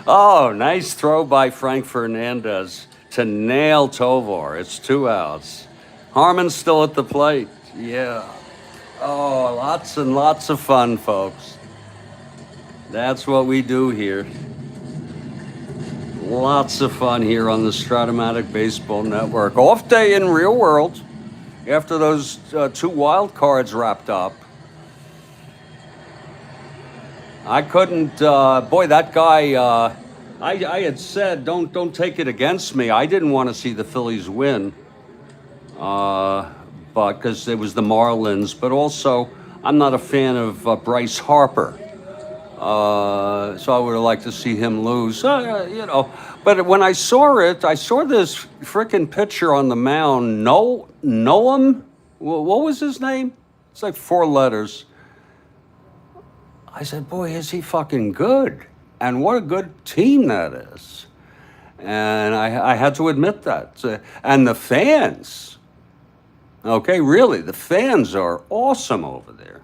Oh, nice throw by Frank Fernandez to nail Tovar. It's 2 outs. Harmon's still at the plate. Yeah. Oh, lots and lots of fun, folks. That's what we do here. Lots of fun here on the Strat-O-Matic Baseball Network. Off day in real world after those 2 wild cards wrapped up. I couldn't, boy, that guy, I had said, don't take it against me. I didn't want to see the Phillies win, but because it was the Marlins, but also I'm not a fan of Bryce Harper. So I would have liked to see him lose, But when I saw it, I saw this frickin' pitcher on the mound, Noam? What was his name? It's like 4 letters. I said, boy, is he fucking good. And what a good team that is. And I had to admit that. And the fans, okay, really, the fans are awesome over there.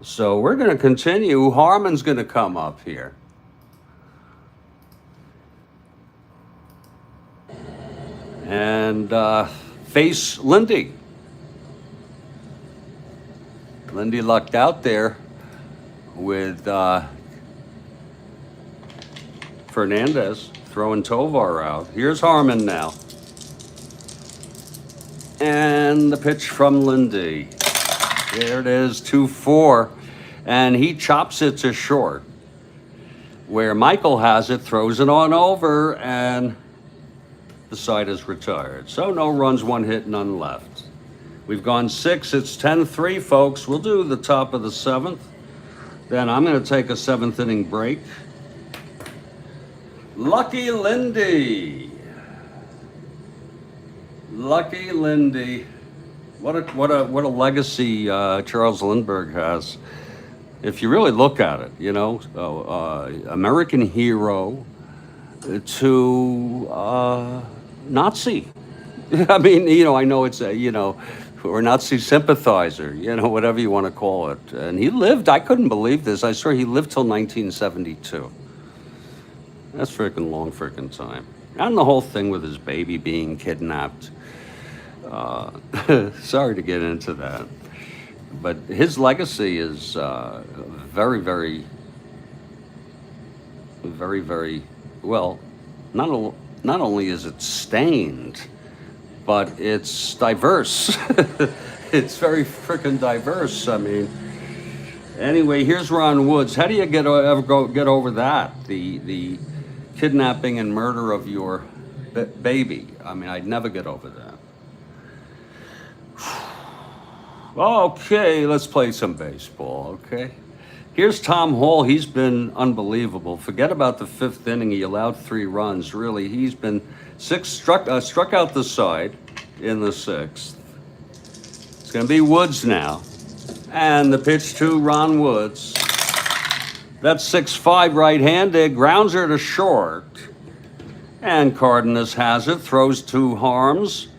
So we're going to continue. Harmon's going to come up here. And face Lindy. Lindy lucked out there with Fernandez throwing Tovar out. Here's Harmon now. And the pitch from Lindy. There it is, 2-4. And he chops it to short. Where Michael has it, throws it on over, and the side is retired. So no runs, 1 hit, none left. We've gone 6. It's 10-3, folks. We'll do the top of the 7th. Then I'm going to take a 7th inning break. Lucky Lindy. Lucky Lindy. What a legacy Charles Lindbergh has. If you really look at it, American hero to Nazi. I mean, I know it's or Nazi sympathizer, whatever you want to call it. And he lived, I couldn't believe this. I swear he lived till 1972. That's freaking long freaking time. And the whole thing with his baby being kidnapped. Sorry to get into that. But his legacy is very, very, very, very, well, not only is it stained, but it's diverse. It's very freaking diverse. I mean, anyway, here's Ron Woods. How do you get over that? The kidnapping and murder of your baby. I mean, I'd never get over that. Okay, let's play some baseball, okay? Here's Tom Hall. He's been unbelievable. Forget about the fifth inning. He allowed 3 runs. Really, he's been struck out the side in the 6th. It's going to be Woods now. And the pitch to Ron Woods. That's 6-5 right-handed. Grounds her to short. And Cardenas has it. Throws to Harms.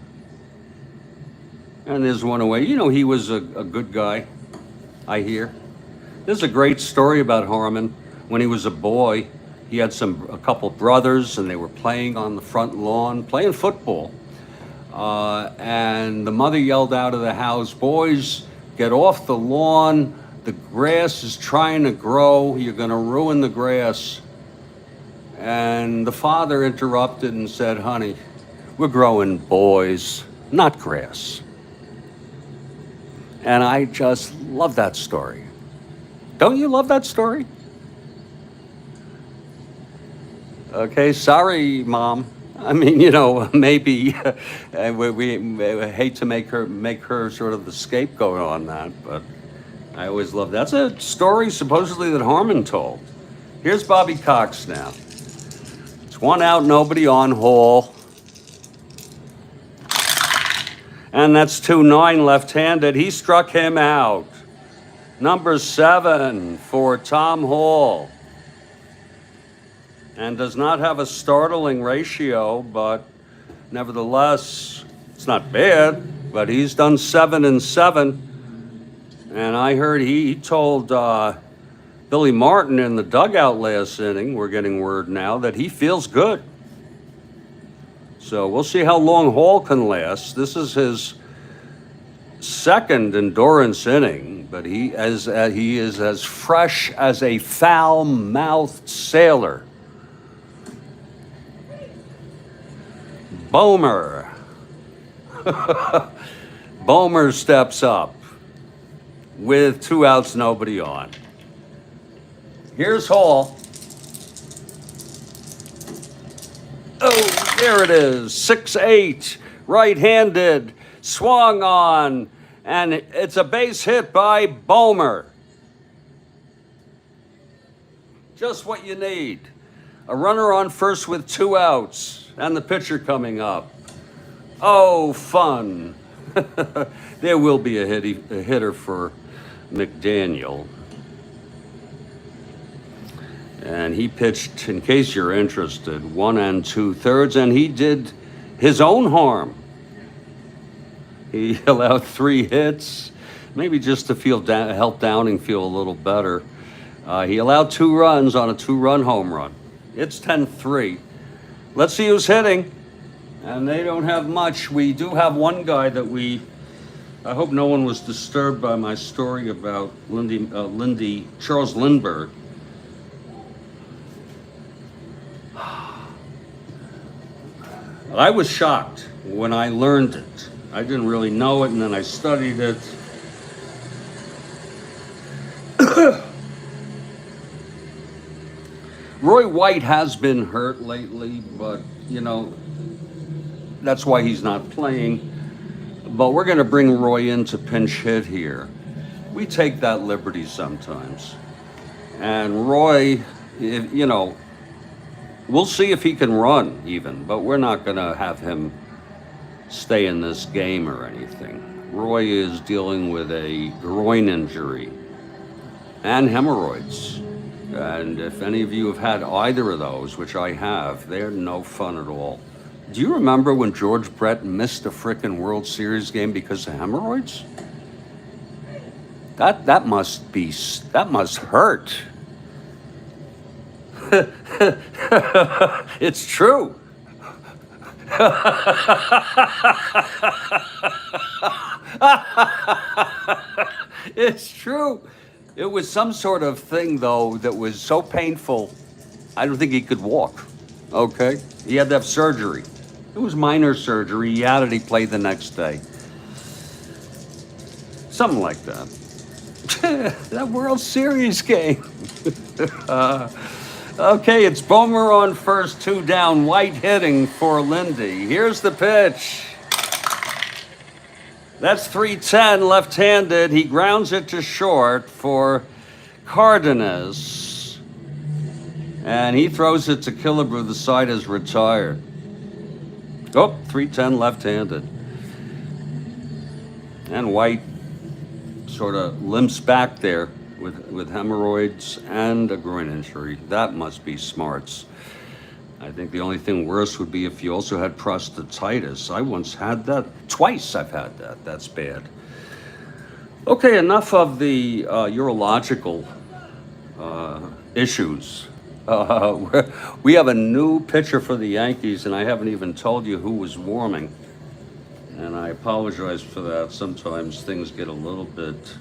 And there's one away. He was a good guy, I hear. There's a great story about Harmon. When he was a boy, he had a couple brothers, and they were playing on the front lawn, playing football. And the mother yelled out of the house, "Boys, get off the lawn. The grass is trying to grow. You're going to ruin the grass." And the father interrupted and said, "Honey, we're growing boys, not grass." And I just love that story. Don't you love that story? Okay, sorry, Mom. I mean, maybe we hate to make her sort of the scapegoat on that, but I always love that. That's a story supposedly that Harmon told. Here's Bobby Cox now. It's 1 out, nobody on. Hall. And that's 2-9 left-handed. He struck him out. Number 7 for Tom Hall. And does not have a startling ratio, but nevertheless, it's not bad. But he's done 7-7. And I heard he told Billy Martin in the dugout last inning, we're getting word now, that he feels good. So we'll see how long Hall can last. This is his 2nd endurance inning, but he is as fresh as a foul-mouthed sailor. Bomer. Bomer steps up with 2 outs, nobody on. Here's Hall. Oh, there it is. 6-8, right-handed, swung on, and it's a base hit by Bomer. Just what you need. A runner on first with 2 outs, and the pitcher coming up. Oh, fun. There will be a hitter for McDaniel. And he pitched, in case you're interested, 1 2/3, and he did his own harm. He allowed 3 hits, maybe just to help Downing feel a little better. He allowed 2 runs on a 2-run home run. It's 10-3. Let's see who's hitting. And they don't have much. We do have one guy that I hope no one was disturbed by my story about Charles Lindbergh. I was shocked when I learned it. I didn't really know it, and then I studied it. Roy White has been hurt lately, but, that's why he's not playing. But we're going to bring Roy in to pinch hit here. We take that liberty sometimes. And Roy, We'll see if he can run even, but we're not going to have him stay in this game or anything. Roy is dealing with a groin injury and hemorrhoids. And if any of you have had either of those, which I have, they're no fun at all. Do you remember when George Brett missed a frickin' World Series game because of hemorrhoids? That must hurt. It's true. It's true. It was some sort of thing, though, that was so painful, I don't think he could walk. Okay? He had to have surgery. It was minor surgery. He had it. He played the next day. Something like that. That World Series game. Okay, it's Bomer on first, 2 down. White hitting for Lindy. Here's the pitch. That's 310, left-handed. He grounds it to short for Cardenas. And he throws it to Killebrew. The side is retired. Oh, 310, left-handed. And White sort of limps back there with hemorrhoids and a groin injury. That must be smarts. I think the only thing worse would be if you also had prostatitis. I once had that. Twice I've had that. That's bad. Okay, enough of the urological issues. We have a new pitcher for the Yankees, and I haven't even told you who was warming. And I apologize for that. Sometimes things get a little bit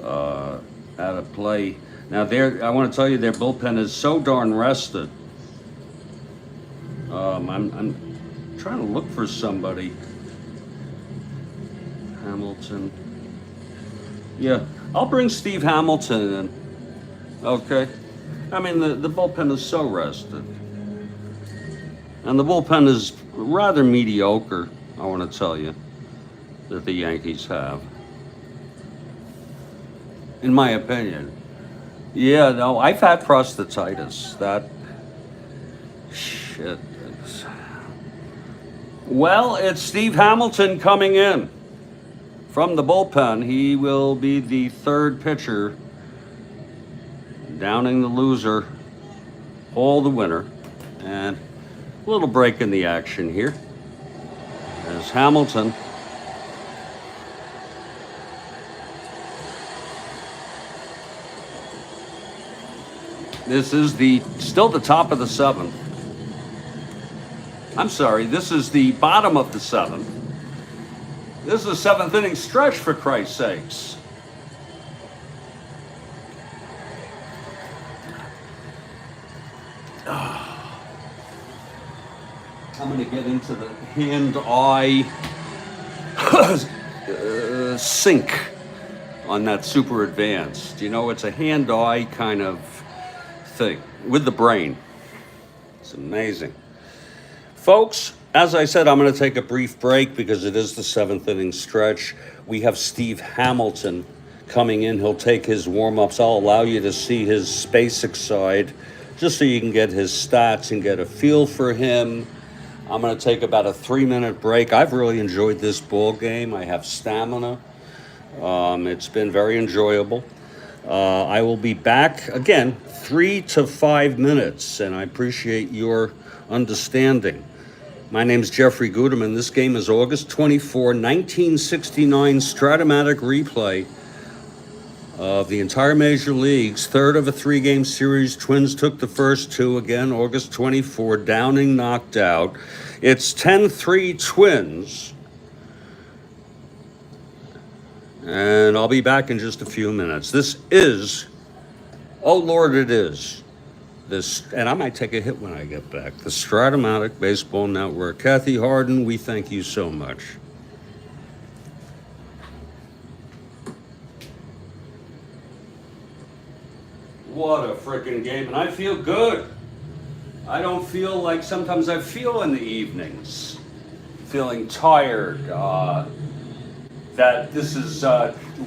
out of play. Now, I want to tell you, their bullpen is so darn rested. I'm trying to look for somebody. Hamilton. Yeah, I'll bring Steve Hamilton in. Okay. I mean, the bullpen is so rested. And the bullpen is rather mediocre, I want to tell you, that the Yankees have. In my opinion. Yeah, no, I've had prostatitis. That shit. Well, it's Steve Hamilton coming in from the bullpen. He will be the third pitcher, downing the loser, Hall the winner, and a little break in the action here as Hamilton this is still the top of the 7th. I'm sorry, this is the bottom of the 7th. This is a 7th inning stretch, for Christ's sakes. I'm going to get into the hand-eye sync on that super advanced. You know, it's a hand-eye kind of thing with the brain. It's amazing. Folks, as I said, I'm going to take a brief break because it is the 7th inning stretch. We have Steve Hamilton coming in. He'll take his warm-ups. I'll allow you to see his SpaceX side just so you can get his stats and get a feel for him. I'm going to take about a 3-minute break. I've really enjoyed this ball game. I have stamina. It's been very enjoyable. I will be back, again, 3 to 5 minutes, and I appreciate your understanding. My name's Jeffrey Guterman. This game is August 24, 1969 Strat-O-Matic replay of the entire Major Leagues. Third of a 3-game series. Twins took the first 2. Again, August 24, Downing knocked out. It's 10-3 Twins. And I'll be back in just a few minutes. This is, oh Lord, it is. This, and I might take a hit when I get back. The Strat-O-Matic Baseball Network. Kathy Harden, we thank you so much. What a freaking game, and I feel good. I don't feel like sometimes I feel in the evenings, feeling tired, that this is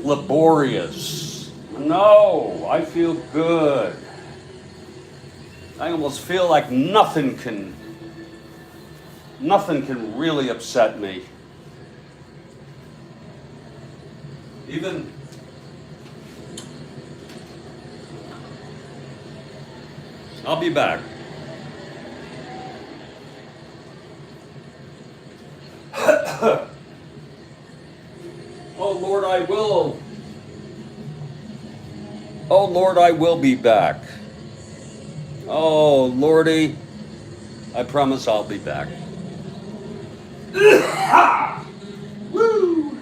laborious. No, I feel good. I almost feel like nothing can really upset me. Even I'll be back. Oh Lord, I will. Oh Lord, I will be back. Oh Lordy, I promise I'll be back. Woo!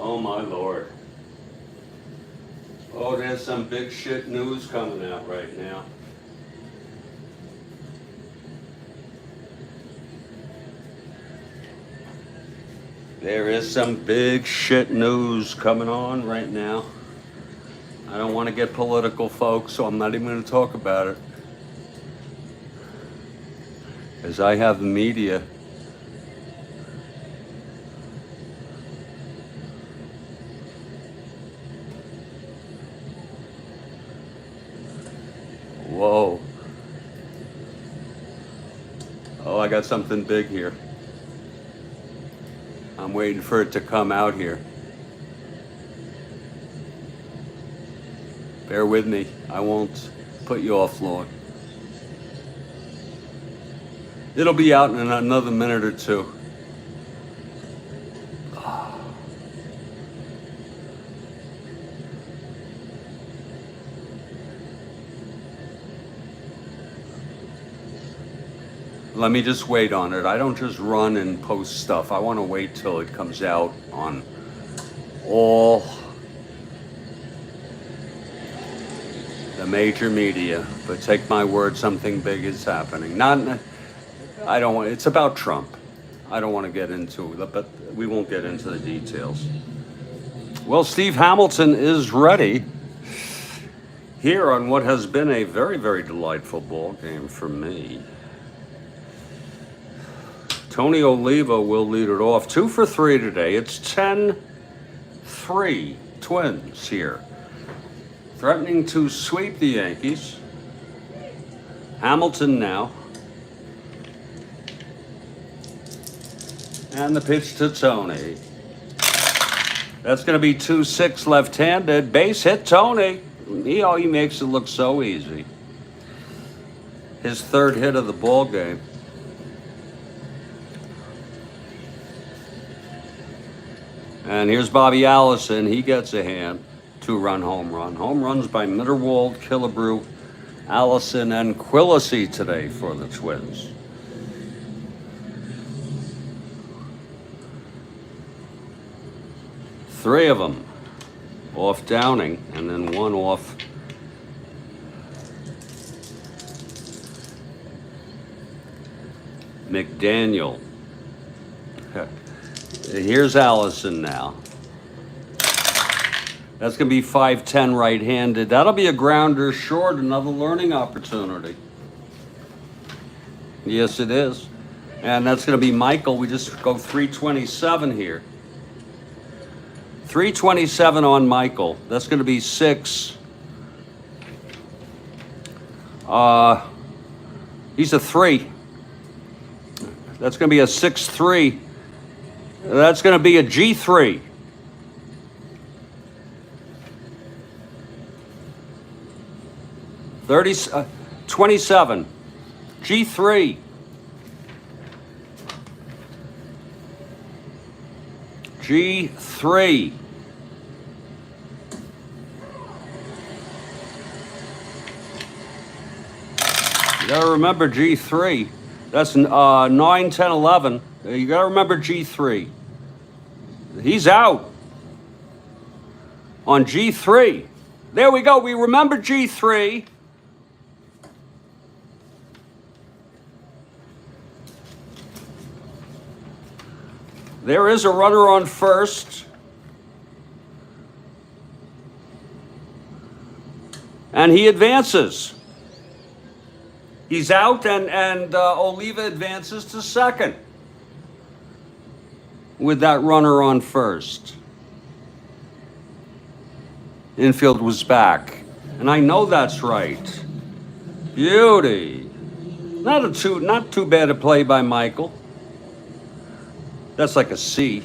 Oh my Lord. Oh, there's some big shit news coming out right now. There is some big shit news coming on right now. I don't want to get political, folks, so I'm not even going to talk about it. As I have the media. Whoa. Oh, I got something big here. I'm waiting for it to come out here. Bear with me. I won't put you off long. It'll be out in another minute or two. Let me just wait on it. I don't just run and post stuff. I want to wait till it comes out on all the major media. But take my word, something big is happening. I don't want, it's about Trump. I don't want to get into it, but we won't get into the details. Well, Steve Hamilton is ready here on what has been a very, very delightful ball game for me. Tony Oliva will lead it off. 2 for 3 today. It's 10-3 Twins here. Threatening to sweep the Yankees. Hamilton now. And the pitch to Tony. That's going to be 2-6 left-handed. Base hit Tony. He makes it look so easy. His third hit of the ball game. And here's Bobby Allison. He gets a hand. 2-run home run. Home runs by Mitterwald, Killebrew, Allison, and Quillisi today for the Twins. Three of them off Downing, and then one off McDaniel. Here's Allison now. That's going to be 5-10 right-handed. That'll be a grounder short, another learning opportunity. Yes, it is. And that's going to be Michael. We just go 327 here. 327 on Michael. That's going to be 6. He's a 3. That's going to be a 6-3. That's going to be a G3. Thirty, 27. G3. G3. You gotta remember G3. That's 9, 10, 11. You gotta remember G3. He's out on G3. There we go. We remember G3. There is a runner on first. And he advances. He's out, and Oliva advances to second with that runner on first. Infield was back. And I know that's right. Beauty. Not too bad a play by Michael. That's like a C.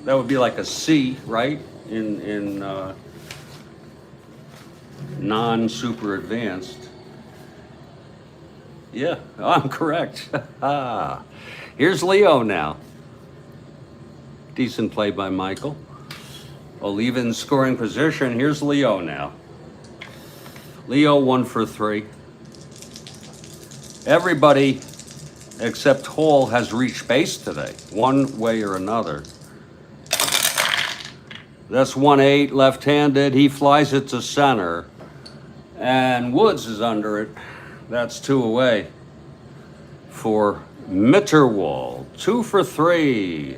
That would be like a C, right? In non-super advanced. Yeah, I'm correct. Here's Leo now. Decent play by Michael. Oliva in scoring position. Here's Leo now. Leo 1 for 3. Everybody except Hall has reached base today, one way or another. That's 1-8, left-handed. He flies it to center. And Woods is under it. That's 2 away for Mitterwald. 2 for 3.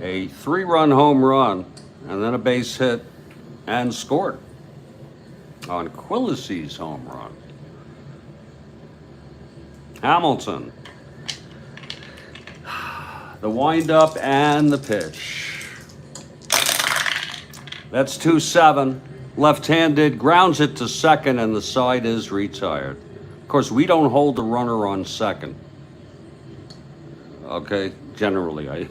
A 3-run home run, and then a base hit, and scored on Quilisi's home run. Hamilton. The windup and the pitch. That's 2-7. Left-handed, grounds it to second, and the side is retired. Of course, we don't hold the runner on second. Okay, generally.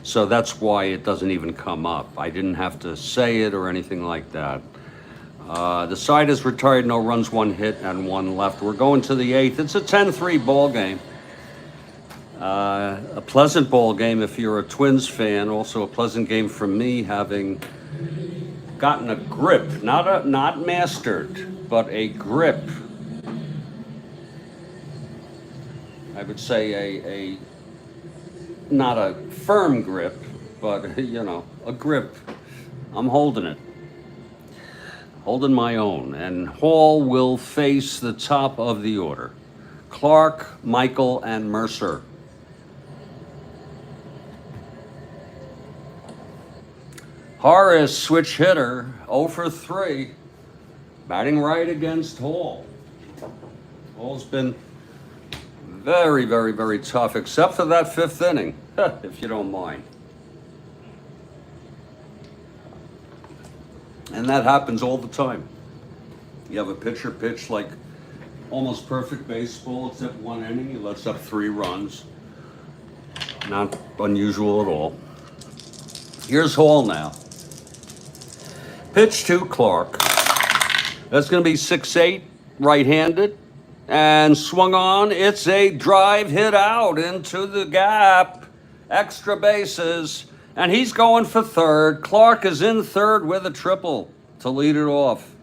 So that's why it doesn't even come up. I didn't have to say it or anything like that. The side is retired, no runs, 1 hit, and 1 left. We're going to the 8th. It's a 10-3 ball game. A pleasant ball game if you're a Twins fan. Also a pleasant game for me, having gotten a grip, not mastered, but a grip. I would say a not a firm grip, but you know, a grip. I'm holding it. Holding my own. And Hall will face the top of the order. Clark, Michael, and Mercer. Horace, switch hitter, 0 for 3. Batting right against Hall. Hall's been very, very, very tough, except for that 5th inning, if you don't mind. And that happens all the time. You have a pitcher pitch like almost perfect baseball, except 1 inning, he lets up 3 runs. Not unusual at all. Here's Hall now. Pitch to Clark. That's going to be 6-8, right-handed. And swung on, it's a drive hit out into the gap. Extra bases. And he's going for third. Clark is in third with a triple to lead it off.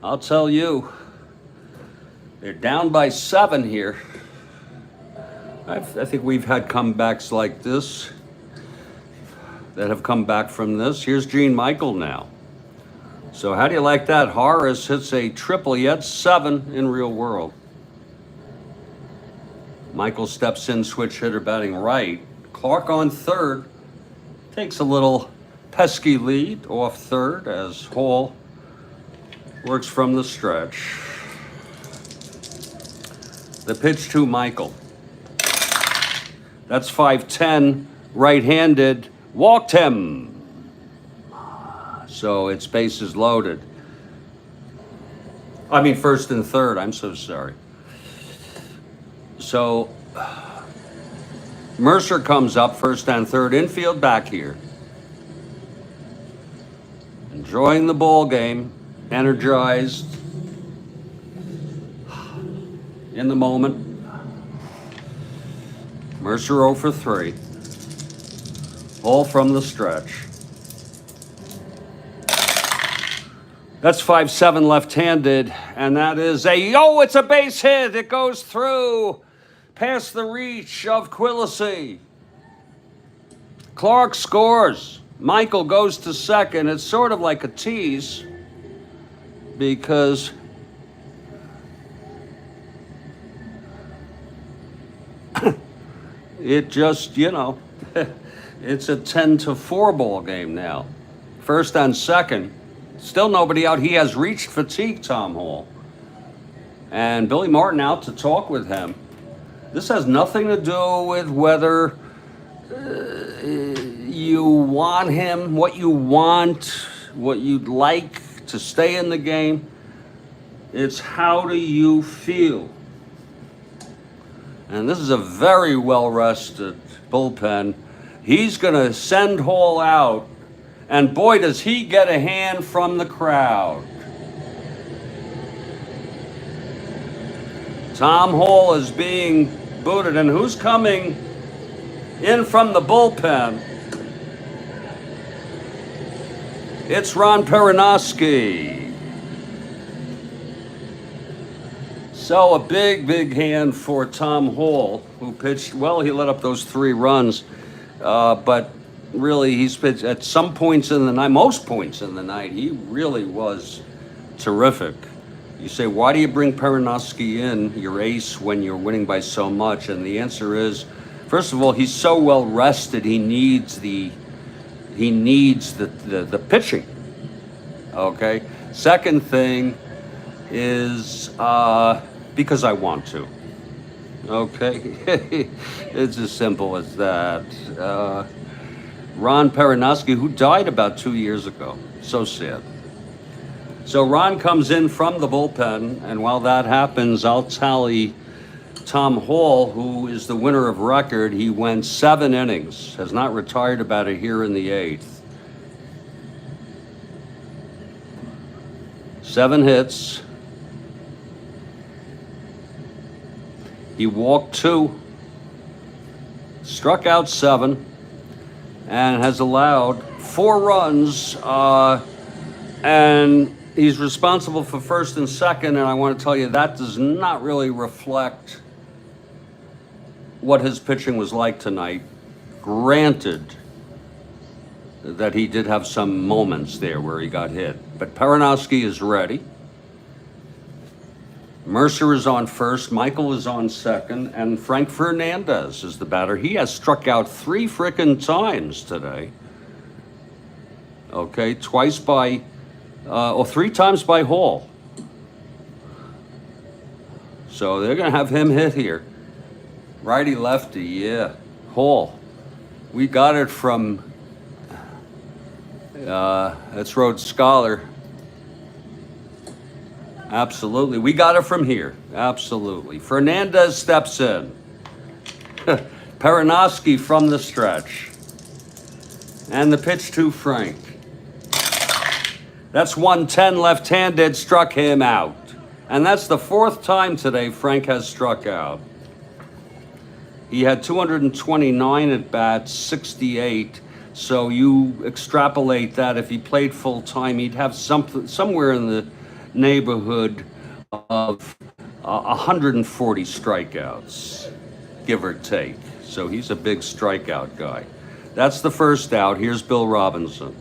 I'll tell you, they're down by 7 here. I think we've had comebacks like this that have come back from this. Here's Gene Michael now. So how do you like that? Horace hits a triple, yet 7 in real world. Michael steps in, switch hitter batting right. Clark on third. Takes a little pesky lead off third as Hall works from the stretch. The pitch to Michael. That's 5-10, right-handed. Walked him. So it's bases loaded. I mean, first and third. I'm so sorry. So Mercer comes up first and third, infield back here. Enjoying the ball game, energized in the moment. Mercer 0 for 3. All from the stretch. That's 5-7 left-handed, and that is it's a base hit. It goes through, past the reach of Quilisi. Clark scores. Michael goes to second. It's sort of like a tease because it just, it's a 10-4 ball game now. First and second. Still nobody out. He has reached fatigue, Tom Hall. And Billy Martin out to talk with him. This has nothing to do with whether you want him, what you want, what you'd like to stay in the game. It's how do you feel? And this is a very well-rested bullpen. He's going to send Hall out. And boy, does he get a hand from the crowd. Tom Hall is being booted. And who's coming in from the bullpen? It's Ron Peronowski. So a big, big hand for Tom Hall, who pitched, well, he let up those 3 runs. But really, he's pitched at some points in the night, most points in the night, he really was terrific. You say, why do you bring Perinoski in, your ace, when you're winning by so much? And the answer is, first of all, he's so well rested. He needs the pitching. Okay. Second thing is because I want to. Okay. It's as simple as that. Ron Perinoski, who died about 2 years ago. So sad. So Ron comes in from the bullpen, and while that happens, I'll tally Tom Hall, who is the winner of record. He went 7 innings, has not retired about it here in the 8th. 7 hits. He walked 2, struck out 7, and has allowed 4 runs, and he's responsible for first and second, and I want to tell you that does not really reflect what his pitching was like tonight. Granted that he did have some moments there where he got hit, but Perinoski is ready. Mercer is on first, Michael is on second, and Frank Fernandez is the batter. He has struck out 3 frickin' times today. Okay, 3 times by Hall. So they're going to have him hit here. Righty lefty, yeah. Hall. We got it from that's Rhodes Scholar. Absolutely. We got it from here. Absolutely. Fernandez steps in. Perinoski from the stretch. And the pitch to Frank. That's 110 left-handed, struck him out. And that's the 4th time today Frank has struck out. He had 229 at bats, 68. So you extrapolate that. If he played full time, he'd have somewhere in the neighborhood of 140 strikeouts, give or take. So he's a big strikeout guy. That's the first out. Here's Bill Robinson.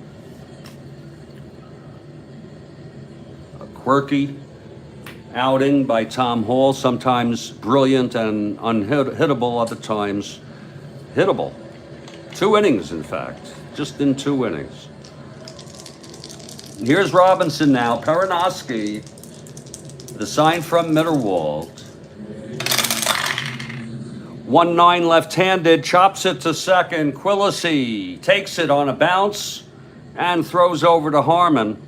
A quirky outing by Tom Hall, sometimes brilliant and unhittable, other times hittable. 2 innings, in fact, just in 2 innings. Here's Robinson now. Perinoski, the sign from Mitterwald. 1-9 left-handed, chops it to second. Quillisi takes it on a bounce and throws over to Harmon.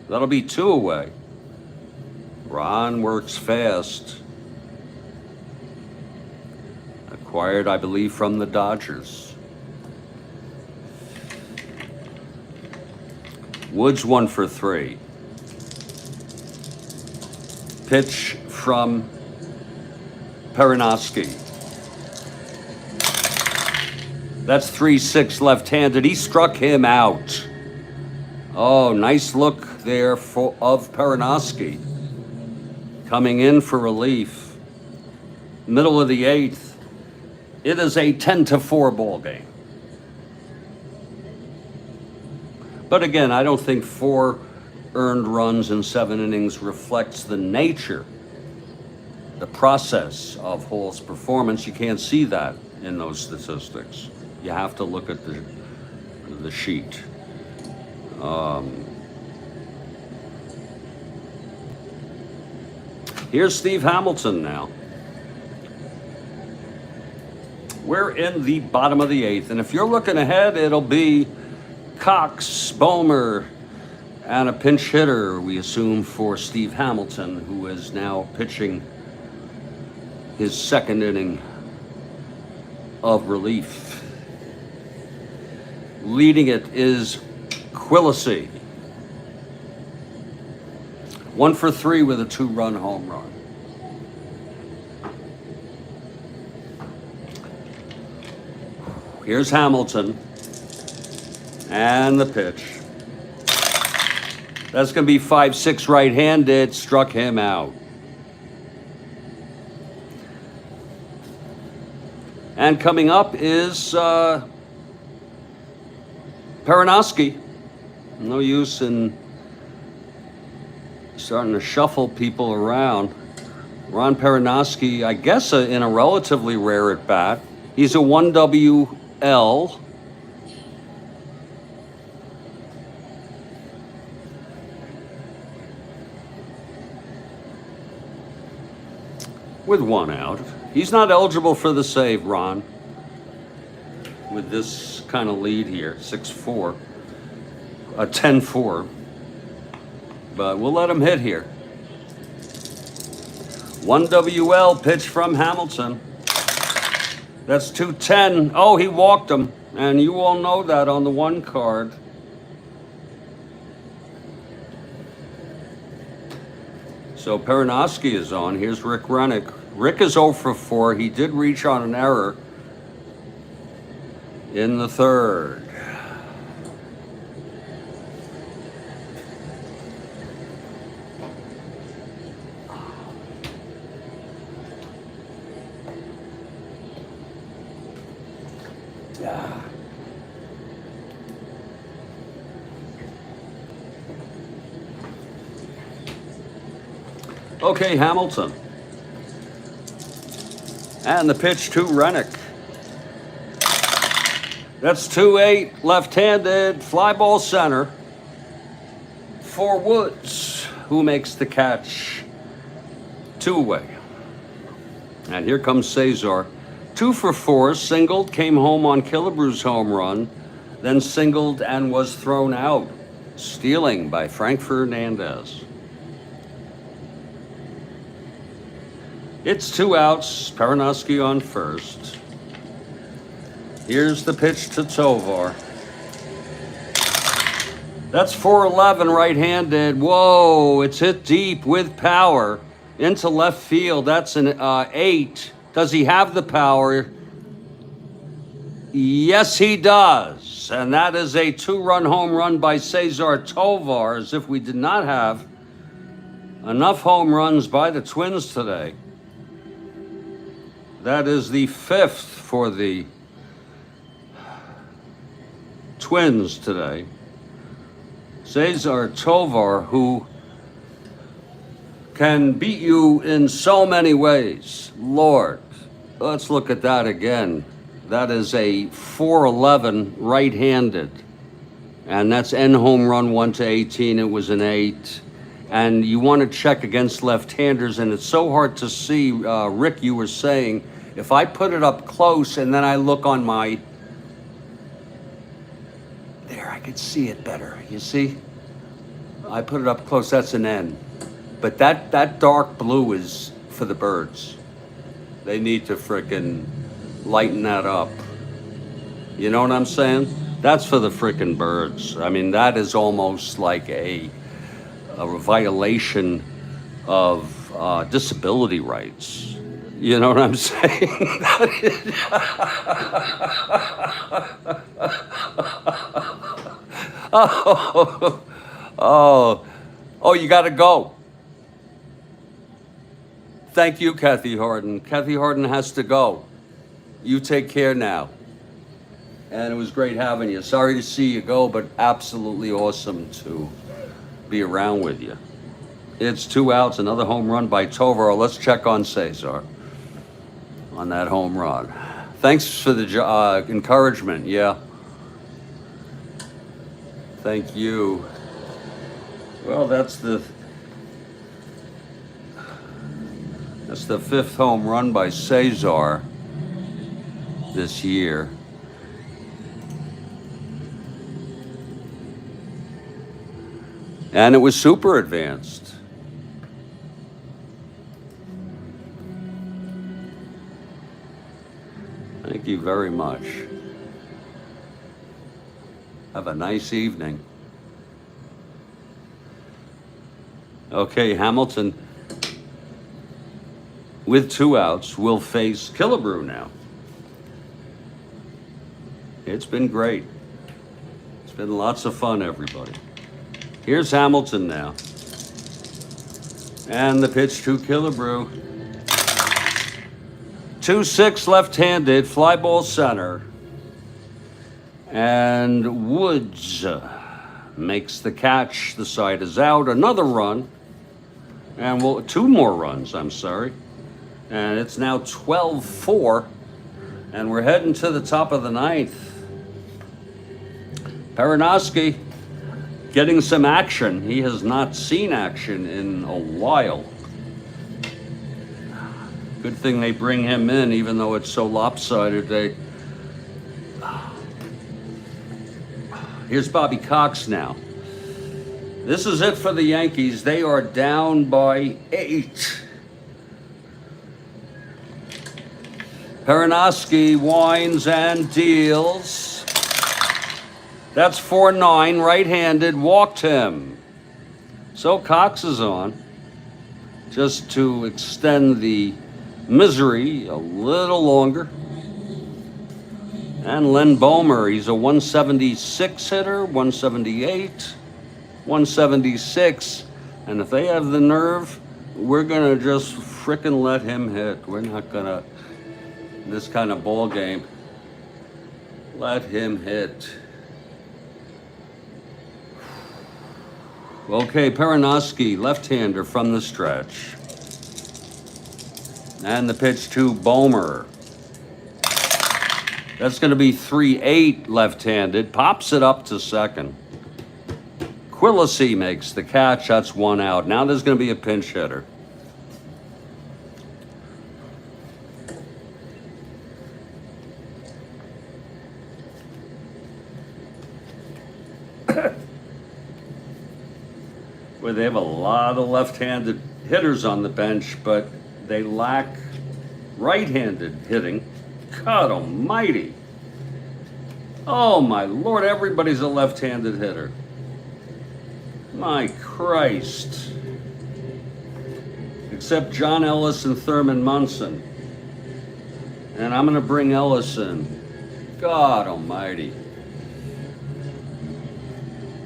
That'll be 2 away. Ron works fast. Acquired, I believe, from the Dodgers. Woods 1 for 3. Pitch from Perinoski. That's 3-6 left-handed. He struck him out. Oh, nice look there of Perinoski. Coming in for relief. Middle of the 8th. It is a 10-4 ball game. But again, I don't think 4 earned runs in 7 innings reflects the nature, the process of Hall's performance. You can't see that in those statistics. You have to look at the sheet. Here's Steve Hamilton now. We're in the bottom of the 8th, and if you're looking ahead, it'll be Cox, Bomer, and a pinch hitter, we assume, for Steve Hamilton, who is now pitching his 2nd inning of relief. Leading it is Quillisi. 1 for 3 with a 2-run home run. Here's Hamilton. And the pitch. That's going to be 5-6 right-handed. Struck him out. And coming up is Perinoski. No use in starting to shuffle people around. Ron Perinoski, I guess in a relatively rare at bat. He's a 1WL. With 1 out. He's not eligible for the save, Ron. With this kind of lead here, 6-4, 10-4. But we'll let him hit here. 1WL pitch from Hamilton. That's 210. Oh, he walked him. And you all know that on the 1 card. So Perinoski is on. Here's Rick Rennick. Rick is 0 for 4. He did reach on an error in the 3rd. Yeah. Okay, Hamilton. And the pitch to Rennick. That's 2-8, left-handed, fly ball center for Woods, who makes the catch 2 away. And here comes Cesar. 2 for 4, singled, came home on Killebrew's home run, then singled and was thrown out. Stealing by Frank Fernandez. It's 2 outs, Perinoski on first. Here's the pitch to Tovar. That's 411 right-handed. Whoa, it's hit deep with power into left field. That's an 8. Does he have the power? Yes, he does. And that is a 2-run home run by Cesar Tovar, as if we did not have enough home runs by the Twins today. That is the 5th for the Twins today. Cesar Tovar, who can beat you in so many ways. Lord, let's look at that again. That is a 411 right-handed. And that's N home run 1 to 18. It was an 8. And you want to check against left-handers, and it's so hard to see. Rick, you were saying, if I put it up close and then I look on my... There, I could see it better. You see? I put it up close. That's an N. But that dark blue is for the birds. They need to frickin' lighten that up. You know what I'm saying? That's for the frickin' birds. I mean, that is almost like a violation of disability rights. You know what I'm saying? Oh, you got to go. Thank you, Kathy Harden. Kathy Harden has to go. You take care now. And it was great having you. Sorry to see you go, but absolutely awesome to be around with you. It's 2 outs, another home run by Tovar. Let's check on Cesar on that home run. Thanks for the encouragement. Yeah. Thank you. Well, that's the 5th home run by Cesar this year. And it was super advanced. Thank you very much. Have a nice evening. Okay, Hamilton, with 2 outs, will face Killebrew now. It's been great. It's been lots of fun, everybody. Here's Hamilton now. And the pitch to Killebrew. 2-6 left-handed, fly ball center. And Woods makes the catch. The side is out. Another run. And well, 2 more runs, I'm sorry. And it's now 12-4. And we're heading to the top of the 9th. Perenoski getting some action. He has not seen action in a while. Good thing they bring him in, even though it's so lopsided. Here's Bobby Cox now. This is it for the Yankees. They are down by 8. Perenoski winds and deals. That's 4-9, right-handed, walked him. So Cox is on, just to extend the misery a little longer. And Len Bomer, he's a 176 hitter, 178, 176. And if they have the nerve, we're going to just frickin' let him hit. We're not going to, this kind of ball game, let him hit. Okay, Perenoski, left-hander from the stretch. And the pitch to Bomer. That's going to be 3-8 left-handed. Pops it up to second. Quillisi makes the catch. That's 1 out. Now there's going to be a pinch hitter. Where they have a lot of left-handed hitters on the bench, but they lack right-handed hitting. God almighty. Oh my Lord, everybody's a left-handed hitter. My Christ. Except John Ellis and Thurman Munson. And I'm going to bring Ellis in. God almighty.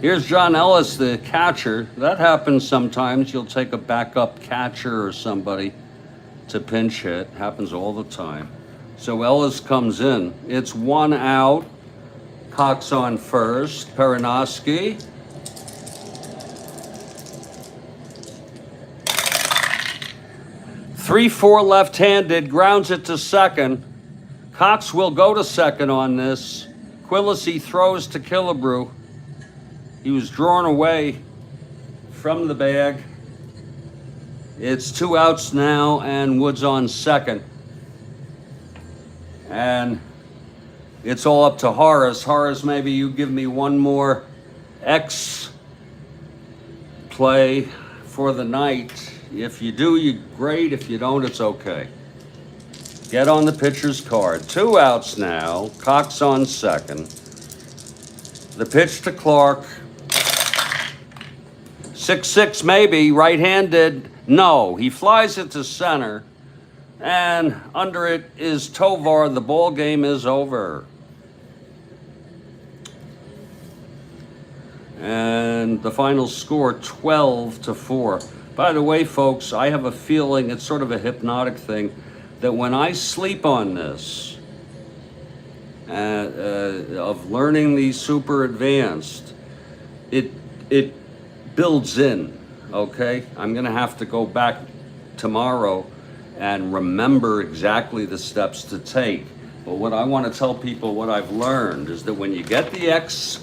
Here's John Ellis, the catcher. That happens sometimes. You'll take a backup catcher or somebody to pinch hit. Happens all the time. So Ellis comes in. It's 1 out. Cox on first. Perenoski. Three-four left-handed. Grounds it to second. Cox will go to second on this. Quillisi throws to Killebrew. He was drawn away from the bag. It's 2 outs now, and Woods on second. And it's all up to Horace. Horace, maybe you give me one more X play for the night. If you do, you're great. If you don't, it's okay. Get on the pitcher's card. 2 outs now. Cox on second. The pitch to Clark. 6-6 maybe, right-handed. No, he flies it to center, and under it is Tovar. The ball game is over. And the final score, 12-4. By the way, folks, I have a feeling, it's sort of a hypnotic thing, that when I sleep on this, of learning the super advanced, it builds in, okay? I'm going to have to go back tomorrow and remember exactly the steps to take. But what I want to tell people, what I've learned, is that when you get the X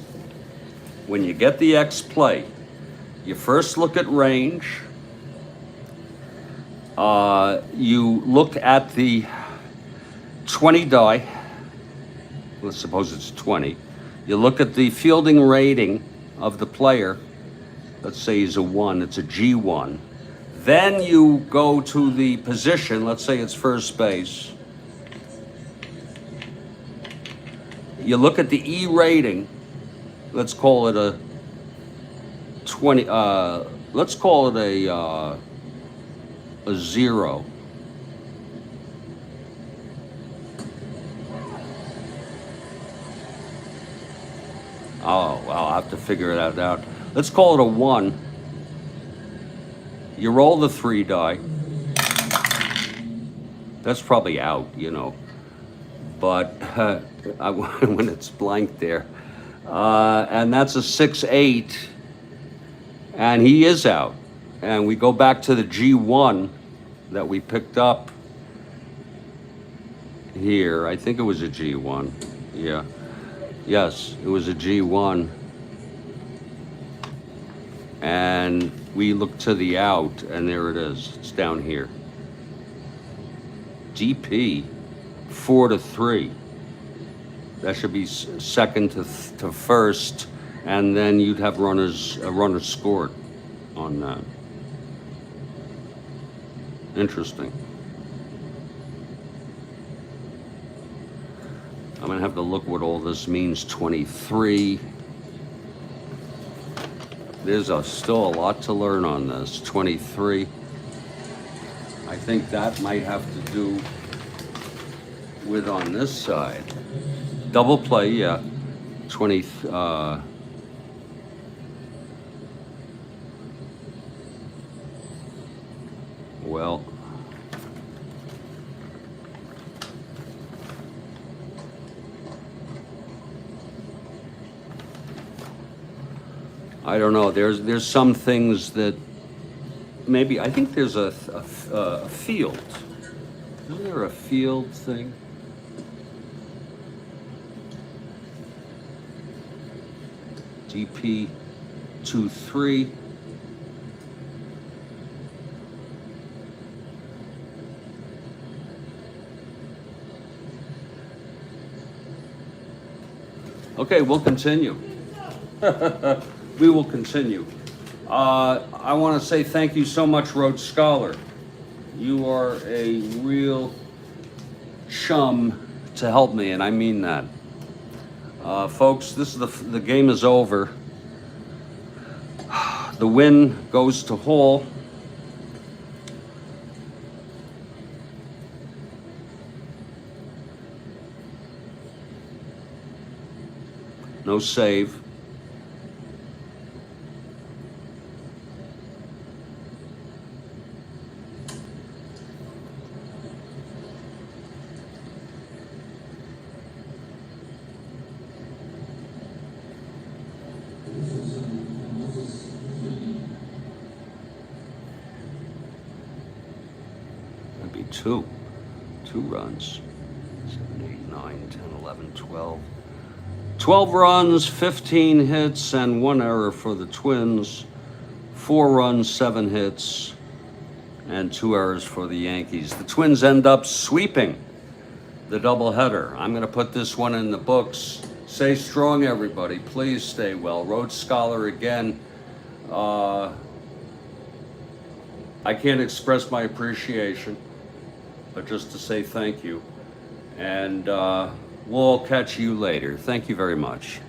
play, you first look at range. You look at the 20 die. Let's suppose it's 20. You look at the fielding rating of the player. Let's say he's a 1, it's a G1. Then you go to the position, let's say it's first base. You look at the E rating, let's call it a 20, let's call it a 0. Oh, well, I'll have to figure that out. Let's call it a 1. You roll the 3 die. That's probably out, you know. but when it's blank there. And that's a 6-8, and he is out. And we go back to the G1 that we picked up here. I think it was a G1. Yeah. Yes, it was a G1. And we look to the out, and there it is. It's down here. DP 4-3. That should be second to first, and then you'd have runners scored on that. Interesting. I'm gonna have to look what all this means. 23. There's still a lot to learn on this. 23. I think that might have to do with on this side. Double play, yeah. 20. Well. I don't know. There's some things that maybe I think there's a field. Isn't there a field thing? DP 2-3. Okay, we'll continue. We will continue. I want to say thank you so much, Rhodes Scholar. You are a real chum to help me, and I mean that. Folks, this is the game is over. The win goes to Hall. No save. That'd be two runs. 7, 8, 9, 10, 11, 12. 12 runs, 15 hits, and 1 error for the Twins. 4 runs, 7 hits, and 2 errors for the Yankees. The Twins end up sweeping the doubleheader. I'm going to put this one in the books. Stay strong, everybody. Please stay well. Rhodes Scholar again. I can't express my appreciation, but just to say thank you. And we'll catch you later. Thank you very much.